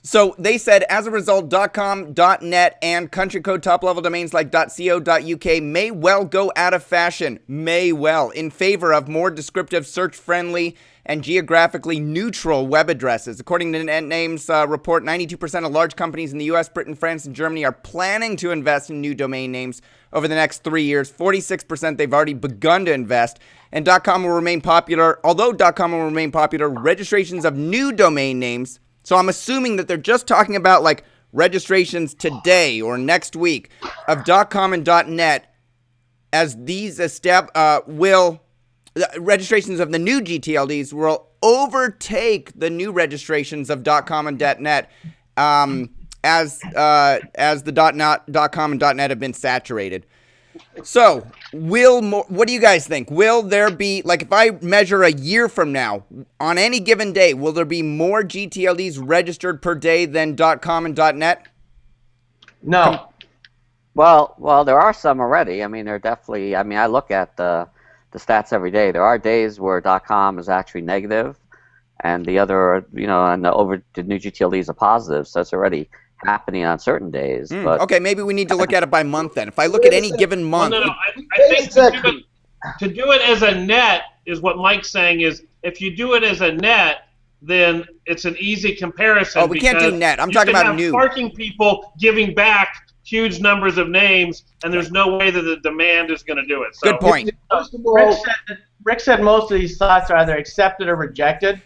So they said, as a result, .com, .net, and country code top-level domains like .co.uk may well go out of fashion, in favor of more descriptive, search-friendly, and geographically neutral web addresses. According to NetNames report, 92% of large companies in the U.S., Britain, France, and Germany are planning to invest in new domain names over the next 3 years. 46% they've already begun to invest. And .com will remain popular. Although .com will remain popular, registrations of new domain names, so I'm assuming that they're just talking about like registrations today or next week of .com and .net, as these registrations of the new GTLDs will overtake the new registrations of .com and .net as the .com and .net have been saturated. So, what do you guys think? Will there be, like, if I measure a year from now, on any given day, will there be more GTLDs registered per day than .com and .net? No. Well, there are some already. I mean, they're definitely, I mean, I look at the stats every day. There are days where .com is actually negative, and the other, you know, and the new GTLDs are positive, so it's already happening on certain days. But okay, maybe we need to look at it by month then. If I look at any given month. Well, no, I think to do it as a net is what Mike's saying is, if you do it as a net, then it's an easy comparison. Oh, we can't do net. I'm talking about new. Parking people giving back huge numbers of names, and there's no way that the demand is going to do it. So, good point. Rick said most of these thoughts are either accepted or rejected.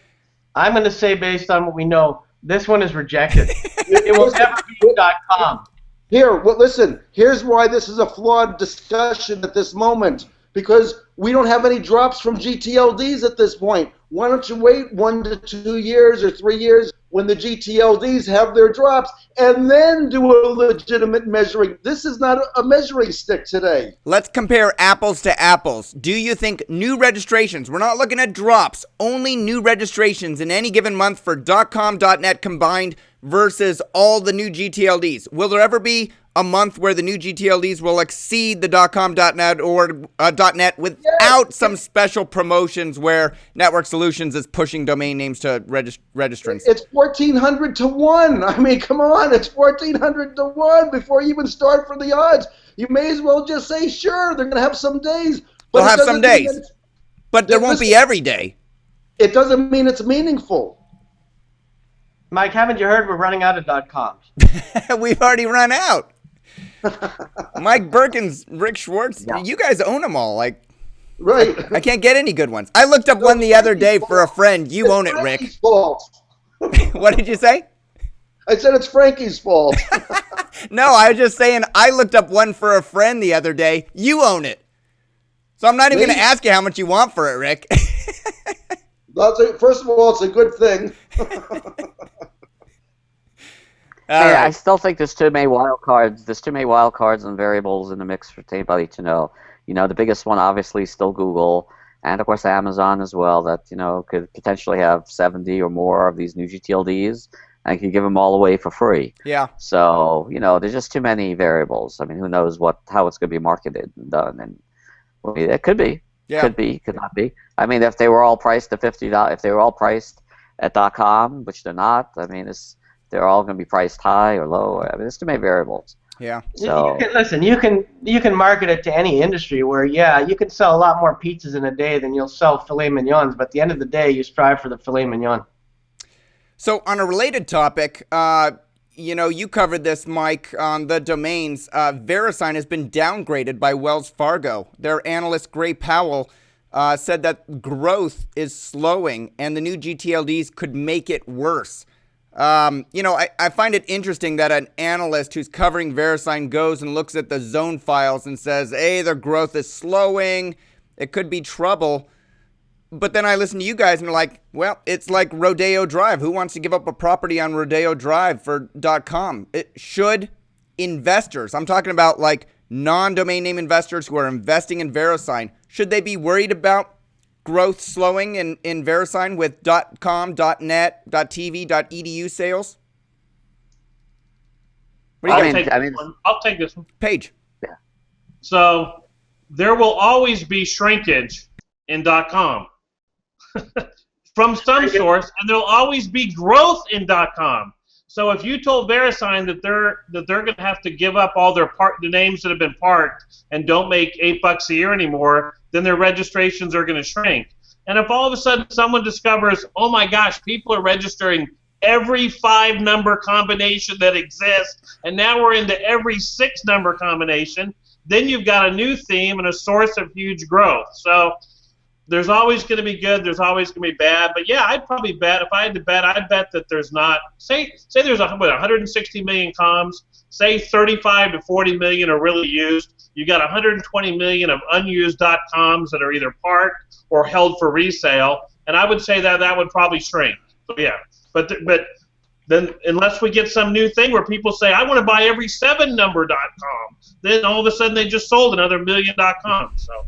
I'm going to say, based on what we know, this one is rejected. It will never be .com. Here, well, listen, here's why this is a flawed discussion at this moment. Because we don't have any drops from GTLDs at this point. Why don't you wait 1 to 2 years or 3 years when the GTLDs have their drops and then do a legitimate measuring? This is not a measuring stick today. Let's compare apples to apples. Do you think new registrations, we're not looking at drops, only new registrations in any given month for .com, .net combined versus all the new GTLDs? Will there ever be a month where the new GTLDs will exceed the .com, .net, or .net without some special promotions where Network Solutions is pushing domain names to registrants? It's 1,400 to 1. I mean, come on, it's 1,400 to 1 before you even start for the odds. You may as well just say, sure, they're going to have some days. But they'll have some days. But there won't be every day. It doesn't mean it's meaningful. Mike, haven't you heard we're running out of .coms? We've already run out. Mike Berkens, Rick Schwartz, Yeah. you guys own them all. Like, Right. I can't get any good ones. I looked up one the other day for a friend. You own it, Rick. Frankie's fault. What did you say? I said it's Frankie's fault. No, I was just saying I looked up one for a friend the other day. You own it. So I'm not even going to ask you how much you want for it, Rick. First of all, it's a good thing. All I right. still think there's too many wild cards. There's too many wild cards and variables in the mix for anybody to know. The biggest one obviously is still Google, and of course Amazon as well. That could potentially have 70 or more of these new GTLDs, and could give them all away for free. Yeah. So there's just too many variables. I mean, who knows how it's going to be marketed and done? And it could be, Yeah. could be, could not be. I mean, if they were all priced at $50, if they were all priced at .com, which they're not, I mean, they're all going to be priced high or low. I mean, there's too many variables. Yeah. So You can market it to any industry where, yeah, you can sell a lot more pizzas in a day than you'll sell filet mignons, but at the end of the day, you strive for the filet mignon. So on a related topic, you covered this, Mike, on the domains. VeriSign has been downgraded by Wells Fargo. Their analyst, Gray Powell, said that growth is slowing and the new GTLDs could make it worse. I find it interesting that an analyst who's covering VeriSign goes and looks at the zone files and says, hey, their growth is slowing. It could be trouble. But then I listen to you guys and they're like, well, it's like Rodeo Drive. Who wants to give up a property on Rodeo Drive for .com? It should investors, I'm talking about like non-domain name investors who are investing in VeriSign, should they be worried about growth slowing in VeriSign with .com, .net, .tv, .edu sales? What do you guys think? I'll take this one. Page. Yeah. So there will always be shrinkage in .com from some source, and there'll always be growth in .com. So if you told VeriSign that they're going to have to give up all the names that have been parked and don't make $8 a year anymore, then their registrations are going to shrink. And if all of a sudden someone discovers, oh my gosh, people are registering every 5-number combination that exists, and now we're into every 6-number combination, then you've got a new theme and a source of huge growth. So there's always going to be good, there's always going to be bad. But yeah, I'd probably bet, if I had to bet, I'd bet that there's not, say there's 160 million comms, say 35 to 40 million are really used. You got 120 million of unused .coms that are either parked or held for resale, and I would say that would probably shrink. So yeah, but then unless we get some new thing where people say, I want to buy every 7-number .com, then all of a sudden they just sold another million .coms. So.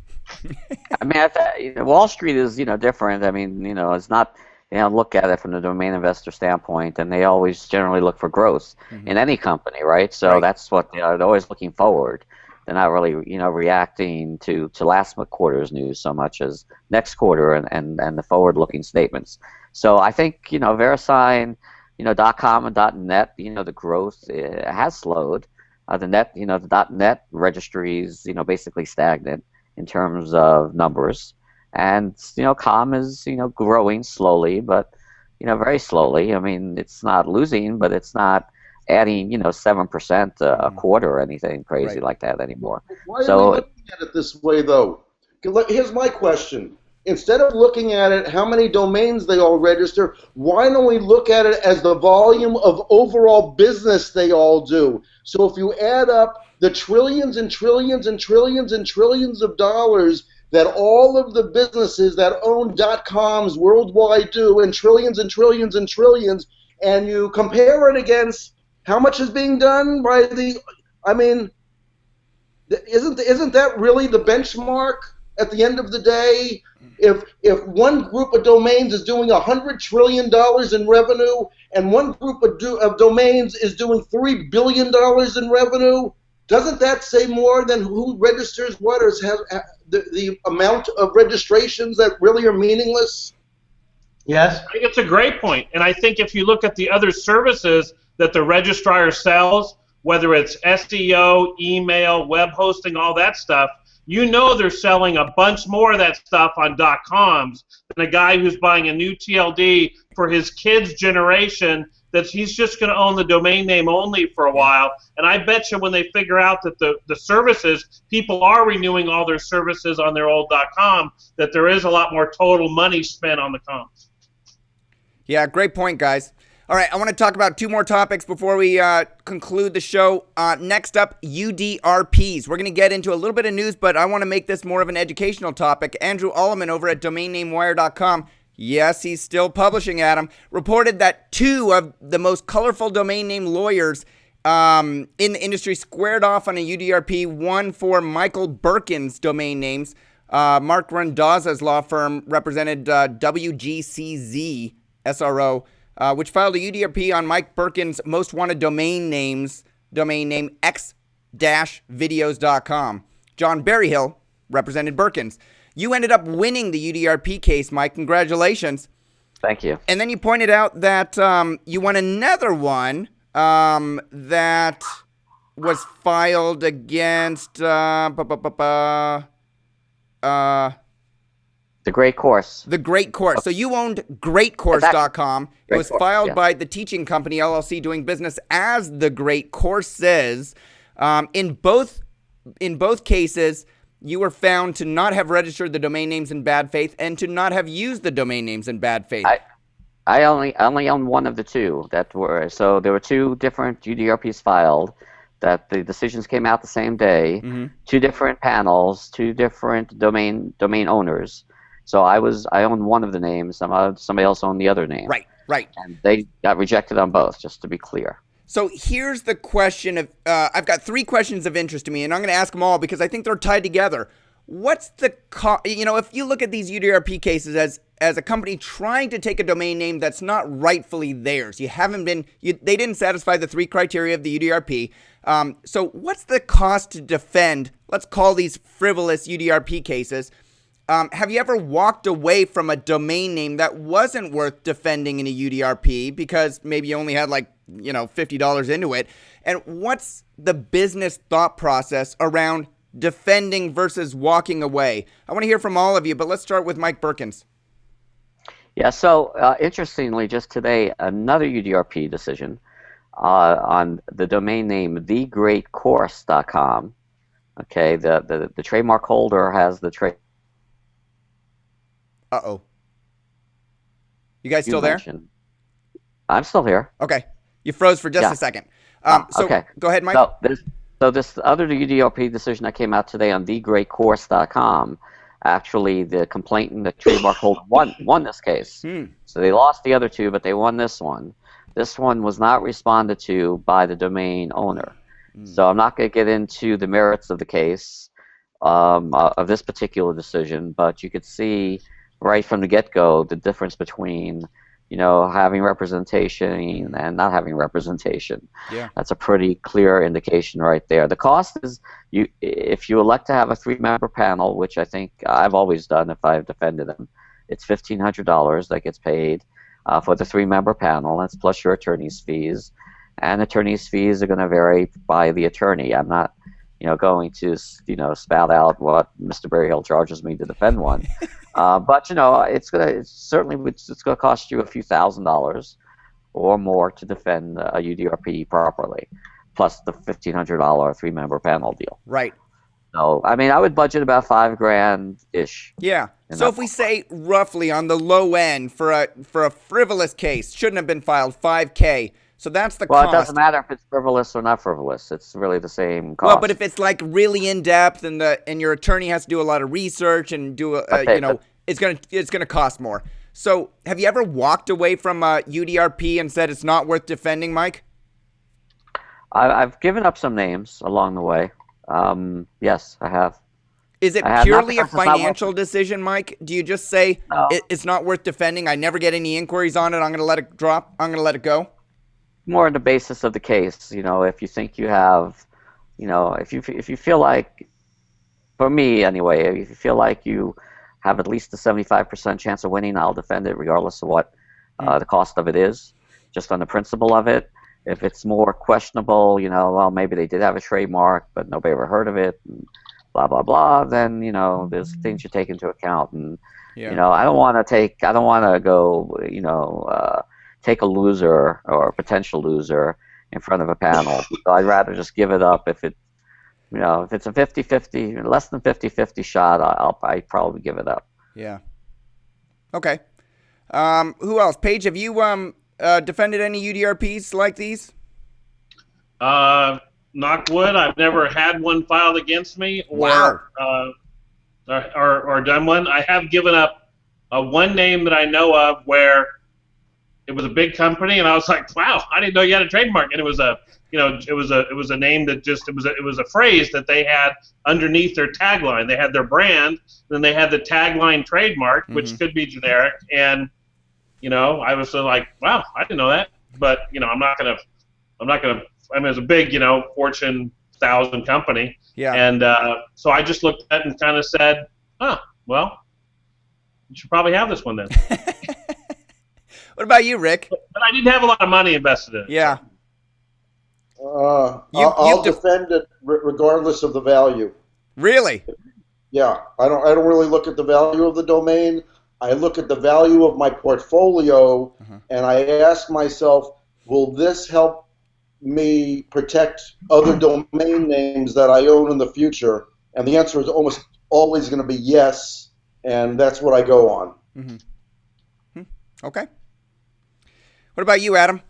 I mean, Wall Street is different. I mean, it's not. Look at it from the domain investor standpoint, and they always generally look for growth in any company, right? So Right. that's what they're always looking forward. They're not really, reacting to last quarter's news so much as next quarter and the forward-looking statements. So I think VeriSign, .com and .net, the growth has slowed. The net, the .net registries, basically stagnant in terms of numbers, and com is growing slowly, but very slowly. I mean, it's not losing, but it's not adding 7% a quarter or anything crazy Right. like that anymore. Why are So- we looking at it this way, though? Here's my question. Instead of looking at it, how many domains they all register, why don't we look at it as the volume of overall business they all do? So if you add up the trillions and trillions and trillions and trillions of dollars that all of the businesses that own .coms worldwide do, and trillions and trillions and trillions, and you compare it against how much is being done by isn't that really the benchmark at the end of the day? If one group of domains is doing $100 trillion in revenue and one group of domains is doing $3 billion in revenue, doesn't that say more than who registers what, or has the amount of registrations that really are meaningless? Yes. I think it's a great point. And I think if you look at the other services that the registrar sells, whether it's SEO, email, web hosting, all that stuff, they're selling a bunch more of that stuff on .coms than a guy who's buying a new TLD for his kid's generation that he's just going to own the domain name only for a while. And I bet you when they figure out that the services, people are renewing all their services on their old .com, that there is a lot more total money spent on the comms. Yeah, great point, guys. All right, I want to talk about two more topics before we conclude the show. Next up, UDRPs. We're going to get into a little bit of news, but I want to make this more of an educational topic. Andrew Alleman over at DomainNameWire.com, yes, he's still publishing, Adam, reported that two of the most colorful domain name lawyers in the industry squared off on a UDRP, one for Michael Berkens domain names. Mark Randazza's law firm represented WGCZ SRO, which filed a UDRP on Mike Berkens' most wanted domain name x-videos.com. John Berryhill represented Berkens. You ended up winning the UDRP case, Mike. Congratulations. Thank you. And then you pointed out that you won another one that was filed against The Great Course. The Great Course. So you owned GreatCourse.com. It was filed by the teaching company LLC doing business as The Great Courses. In both cases, you were found to not have registered the domain names in bad faith and to not have used the domain names in bad faith. I only own one of the two that were, so there were two different UDRPs filed that the decisions came out the same day, two different panels, two different domain owners. So I owned one of the names, somebody else owned the other name. Right. And they got rejected on both, just to be clear. So here's the question of, I've got three questions of interest to me, and I'm going to ask them all because I think they're tied together. What's the, if you look at these UDRP cases as a company trying to take a domain name that's not rightfully theirs, they didn't satisfy the three criteria of the UDRP. So what's the cost to defend, let's call these frivolous UDRP cases? Have you ever walked away from a domain name that wasn't worth defending in a UDRP because maybe you only had $50 into it? And what's the business thought process around defending versus walking away? I want to hear from all of you, but let's start with Mike Berkens. Yeah, so interestingly, just today, another UDRP decision on the domain name thegreatcourse.com. Okay, the trademark holder has the trade. Uh-oh. You guys still there? I'm still here. Okay. You froze for just a second. Okay. Go ahead, Mike. So this other UDRP decision that came out today on thegreatcourse.com, actually the complainant, the trademark holder won this case. So they lost the other two, but they won this one. This one was not responded to by the domain owner. So I'm not going to get into the merits of the case of this particular decision, but you could see right from the get-go the difference between having representation and not having representation. Yeah. That's a pretty clear indication right there. The cost is, if you elect to have a 3-member panel, which I think I've always done if I've defended them, it's $1,500 that gets paid for the 3-member panel. That's plus your attorney's fees. And attorney's fees are going to vary by the attorney. I'm not going to spout out what Mr. Berryhill charges me to defend one. But it's gonna cost you a few $1,000s or more to defend a UDRP properly, plus the $1,500 3-member panel deal. Right. So I would budget about $5,000 ish. Yeah. So if we say roughly on the low end for a frivolous case, shouldn't have been filed, $5,000. So that's the cost. Well, it doesn't matter if it's frivolous or not frivolous. It's really the same cost. Well, but if it's like really in depth and your attorney has to do a lot of research and do it's gonna cost more. So have you ever walked away from a UDRP and said it's not worth defending, Mike? I've given up some names along the way. Yes, I have. Is it purely a financial decision, Mike? Do you just say it's not worth defending? I never get any inquiries on it. I'm going to let it drop. I'm going to let it go. More on the basis of the case, if you think you have, if you feel like, for me anyway, if you feel like you have at least a 75% chance of winning, I'll defend it regardless of what the cost of it is, just on the principle of it. If it's more questionable, well, maybe they did have a trademark, but nobody ever heard of it, and blah, blah, blah, then, there's things you take into account. And, I don't want to go, take a loser or a potential loser in front of a panel. So I'd rather just give it up if it, if it's a 50-50, less than 50-50 shot, I'd probably give it up. Yeah. Okay. Who else? Paige, have you defended any UDRPs like these? Knock wood, I've never had one filed against me or done one. I have given up one name that I know of where it was a big company, and I was like, wow, I didn't know you had a trademark. And it was a name that it was a phrase that they had underneath their tagline. They had their brand, then they had the tagline trademark, which could be generic. And I was like, wow, I didn't know that. But I'm not gonna. I mean, it's a big, Fortune 1000 company. Yeah. And so I just looked at it and kind of said, well, you should probably have this one then. What about you, Rick? But I didn't have a lot of money invested in it. Yeah. I'll defend it regardless of the value. Really? Yeah. I don't really look at the value of the domain. I look at the value of my portfolio, and I ask myself, will this help me protect other domain names that I own in the future? And the answer is almost always going to be yes, and that's what I go on. Okay. What about you, Adam?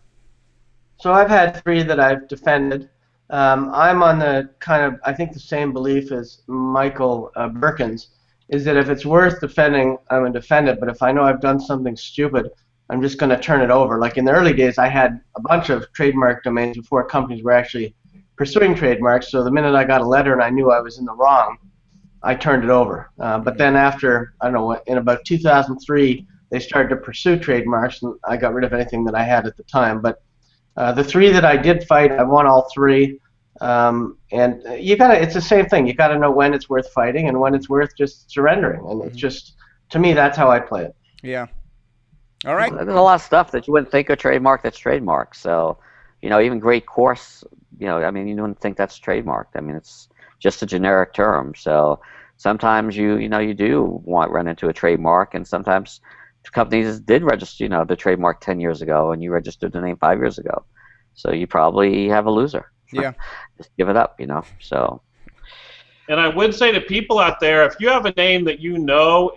So I've had 3 that I've defended. I'm on the I think the same belief as Michael Berkens, is that if it's worth defending, I'm going to defend it, but if I know I've done something stupid, I'm just going to turn it over. Like in the early days, I had a bunch of trademark domains before companies were actually pursuing trademarks. So the minute I got a letter and I knew I was in the wrong, I turned it over. But then after, I don't know, in about 2003, they started to pursue trademarks, and I got rid of anything that I had at the time. But the 3 that I did fight, I won all 3. And it's the same thing. You got to know when it's worth fighting and when it's worth just surrendering. And it's just, to me, that's how I play it. Yeah. All right. There's a lot of stuff that you wouldn't think a trademark that's trademarked. So, even great course, you wouldn't think that's trademarked. I mean, it's just a generic term. So sometimes you do run into a trademark, and sometimes companies did register, the trademark 10 years ago, and you registered the name 5 years ago. So you probably have a loser. Yeah. Just give it up, so. And I would say to people out there, if you have a name that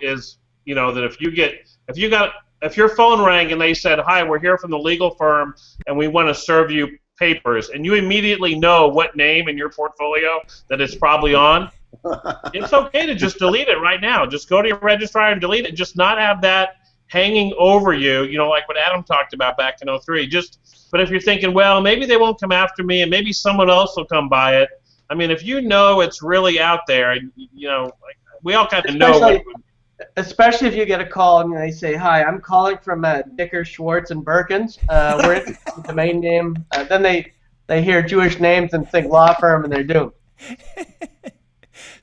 is, that if your phone rang and they said, hi, we're here from the legal firm and we want to serve you papers, and you immediately know what name in your portfolio that it's probably on, it's okay to just delete it right now. Just go to your registrar and delete it. Just not have that hanging over you, like what Adam talked about back in 2003. But if you're thinking, well, maybe they won't come after me and maybe someone else will come buy it. I mean, if it's really out there, we all kind of know. Especially if you get a call and they say, hi, I'm calling from Dicker, Schwartz, and Berkens. We're in the domain name. Then they hear Jewish names and think law firm, and they're doomed.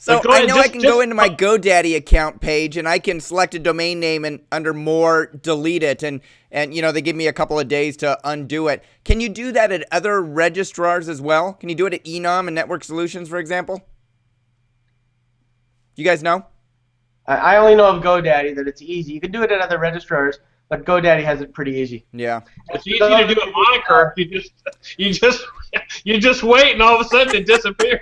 So I know I can go into my GoDaddy account page and I can select a domain name and under more delete it, and they give me a couple of days to undo it. Can you do that at other registrars as well? Can you do it at Enom and Network Solutions, for example? You guys know? I only know of GoDaddy that it's easy. You can do it at other registrars, but GoDaddy has it pretty easy. Yeah. It's easy to do a moniker. You just wait, and all of a sudden it disappears.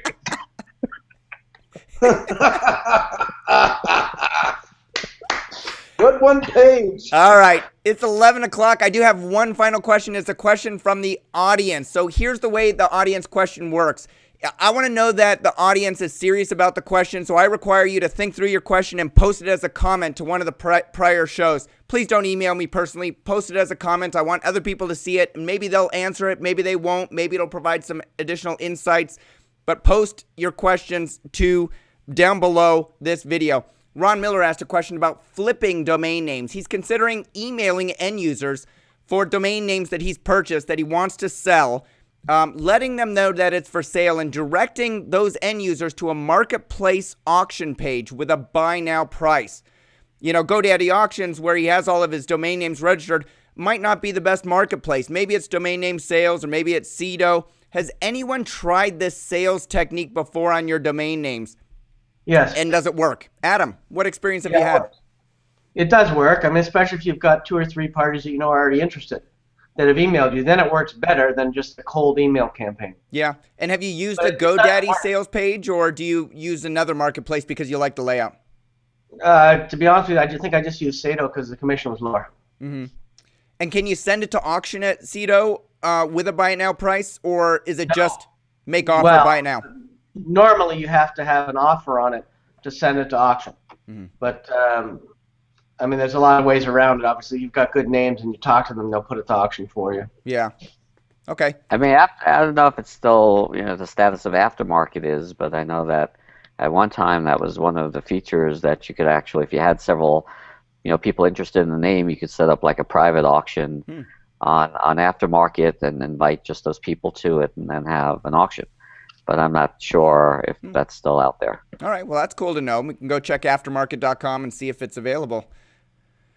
Good one, Paige. All right. It's 11 o'clock. I do have one final question. It's a question from the audience. So here's the way the audience question works. I want to know that the audience is serious about the question, so I require you to think through your question and post it as a comment to one of the prior shows. Please don't email me personally. Post it as a comment. I want other people to see it, and maybe they'll answer it. Maybe they won't. Maybe it'll provide some additional insights. But post your questions down below this video. Ron Miller asked a question about flipping domain names. He's considering emailing end users for domain names that he's purchased that he wants to sell, letting them know that it's for sale and directing those end users to a marketplace auction page with a buy now price. GoDaddy Auctions, where he has all of his domain names registered, might not be the best marketplace. Maybe it's domain name sales, or maybe it's Cedo. Has anyone tried this sales technique before on your domain names? Yes. And does it work? Adam, what experience have you had? It does work. I mean, especially if you've got 2 or 3 parties that are already interested. that have emailed you, then it works better than just a cold email campaign. Yeah. And have you used But the it doesn't GoDaddy work. sales page, or do you use another marketplace because you like the layout? To be honest with you, I just used Sato because the commission was lower. Mm-hmm. And can you send it to auction at Cedo with a buy it now price, or is it just make offer, Well, buy it now? Normally, you have to have an offer on it to send it to auction. Mm-hmm. But I mean, there's a lot of ways around it. Obviously, you've got good names, and you talk to them, they'll put it to auction for you. Yeah. Okay. I mean, I don't know if it's still, the status of aftermarket is, but I know that at one time that was one of the features that you could actually, if you had several, people interested in the name, you could set up like a private auction on aftermarket and invite just those people to it and then have an auction. But I'm not sure if that's still out there. All right. Well, that's cool to know. We can go check aftermarket.com and see if it's available.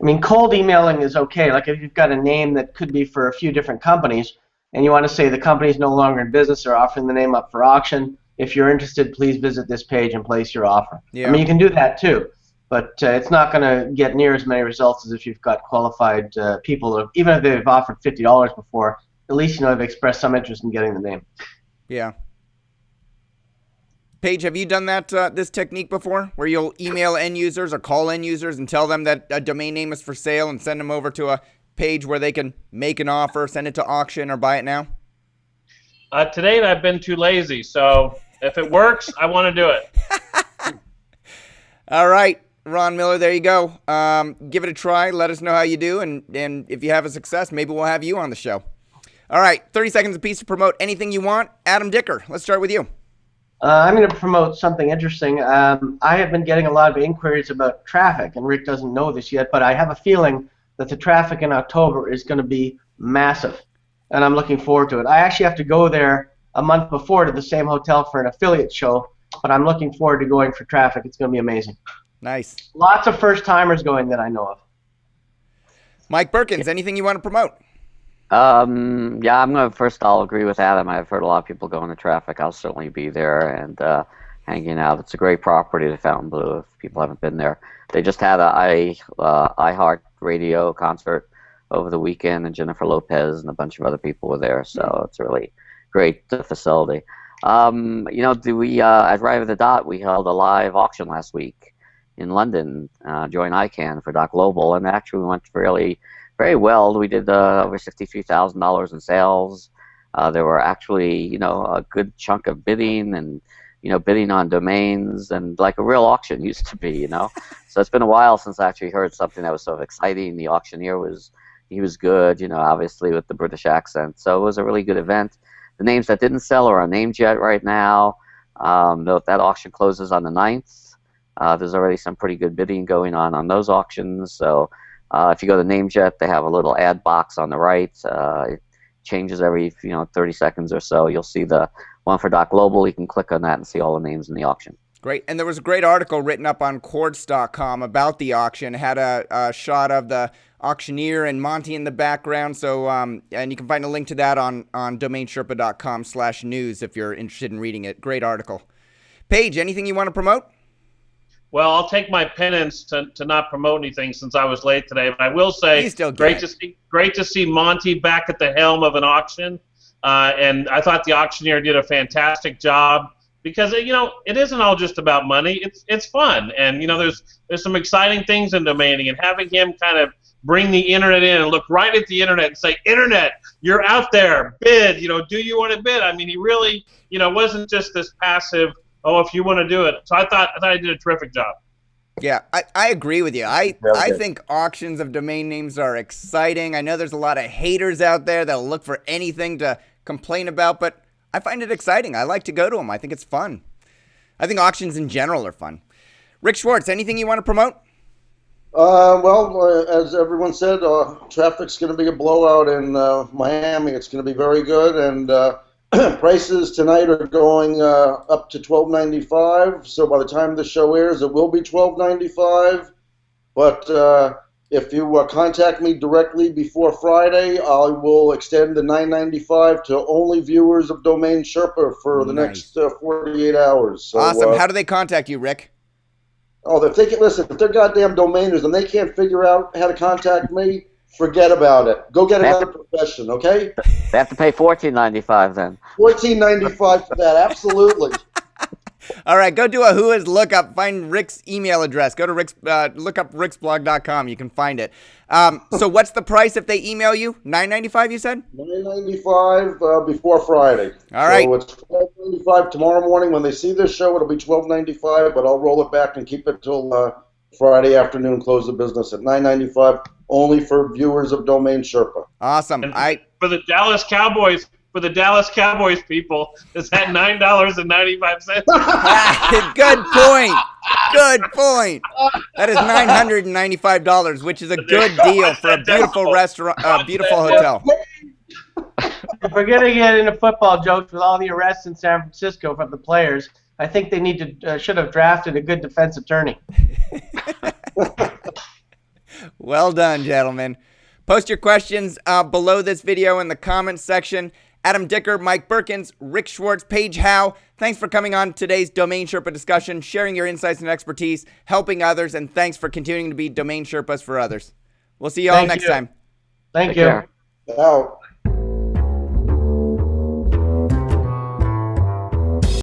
I mean, cold emailing is okay. Like if you've got a name that could be for a few different companies, and you want to say the company's no longer in business or offering the name up for auction, if you're interested, please visit this page and place your offer. Yeah. I mean, you can do that too, but it's not going to get near as many results as if you've got qualified people. Even if they've offered $50 before, at least they've expressed some interest in getting the name. Yeah. Paige, have you done that this technique before, where you'll email end users or call end users and tell them that a domain name is for sale and send them over to a page where they can make an offer, send it to auction, or buy it now? To date, I've been too lazy, so if it works, I want to do it. All right, Ron Miller, there you go. Give it a try. Let us know how you do, and if you have a success, maybe we'll have you on the show. All right, 30 seconds apiece to promote anything you want. Adam Dicker, let's start with you. I'm going to promote something interesting. I have been getting a lot of inquiries about traffic, and Rick doesn't know this yet, but I have a feeling that the traffic in October is going to be massive, and I'm looking forward to it. I actually have to go there a month before to the same hotel for an affiliate show, but I'm looking forward to going for traffic. It's going to be amazing. Nice. Lots of first-timers going that I know of. Mike Berkens, anything you want to promote? Yeah, I'll agree with Adam. I've heard a lot of people going to traffic. I'll certainly be there and hanging out. It's a great property, the Fontainebleau, if people haven't been there. They just had a iHeart Radio concert over the weekend, and Jennifer Lopez and a bunch of other people were there, so it's a really great facility. At Right at the Dot, we held a live auction last week in London, join ICANN for .global, and actually went very well. We did over $63,000 in sales. There were actually, a good chunk of bidding and, bidding on domains and like a real auction used to be, So it's been a while since I actually heard something that was sort of exciting. The auctioneer was good, obviously with the British accent. So it was a really good event. The names that didn't sell are unnamed yet right now. That auction closes on the 9th. There's already some pretty good bidding going on those auctions. So if you go to NameJet, they have a little ad box on the right. It changes every 30 seconds or so. You'll see the one for .global. You can click on that and see all the names in the auction. Great. And there was a great article written up on Quartz.com about the auction. It had a shot of the auctioneer and Monty in the background. So, and you can find a link to that on DomainSherpa.com/news if you're interested in reading it. Great article. Paige, anything you want to promote? Well, I'll take my penance to not promote anything since I was late today, but I will say great to see Monty back at the helm of an auction, and I thought the auctioneer did a fantastic job because it isn't all just about money. It's fun, and there's some exciting things in domaining, and having him kind of bring the internet in and look right at the internet and say, "Internet, you're out there, bid. Do you want to bid?" I mean, he really wasn't just this passive, "Oh, if you want to do it." So I thought I did a terrific job. Yeah, I agree with you. I think auctions of domain names are exciting. I know there's a lot of haters out there that'll look for anything to complain about, but I find it exciting. I like to go to them. I think it's fun. I think auctions in general are fun. Rick Schwartz, anything you want to promote? As everyone said, traffic's going to be a blowout in Miami. It's going to be very good, and prices tonight are going up to $12.95. So by the time the show airs, it will be $12.95. But if you contact me directly before Friday, I will extend the $9.95 to only viewers of Domain Sherpa for the next 48 hours. So, awesome. How do they contact you, Rick? Oh, if they're goddamn domainers and they can't figure out how to contact me, forget about it. Go get another profession, okay? They have to pay $14.95 then. $14.95 for that, absolutely. All right, go do a Who Is lookup. Find Rick's email address. Go to Rick's, look up ricksblog.com. You can find it. So what's the price if they email you? $9.95, you said? $9.95 before Friday. All right. So it's $12.95 tomorrow morning. When they see this show, it'll be $12.95, but I'll roll it back and keep it till Friday afternoon, close the business at $9.95, only for viewers of Domain Sherpa. Awesome. And for the Dallas Cowboys people, is that $9.95? Good point. Good point. That is $995, which is a good deal for a beautiful restaurant, beautiful hotel. If we're going to get into football jokes with all the arrests in San Francisco from the players, I think they need to should have drafted a good defense attorney. Well done, gentlemen. Post your questions below this video in the comments section. Adam Dicker, Mike Berkens, Rick Schwartz, Paige Howe, thanks for coming on today's Domain Sherpa discussion, sharing your insights and expertise, helping others, and thanks for continuing to be Domain Sherpas for others. We'll see you all next time. Thank Take you. care. Out.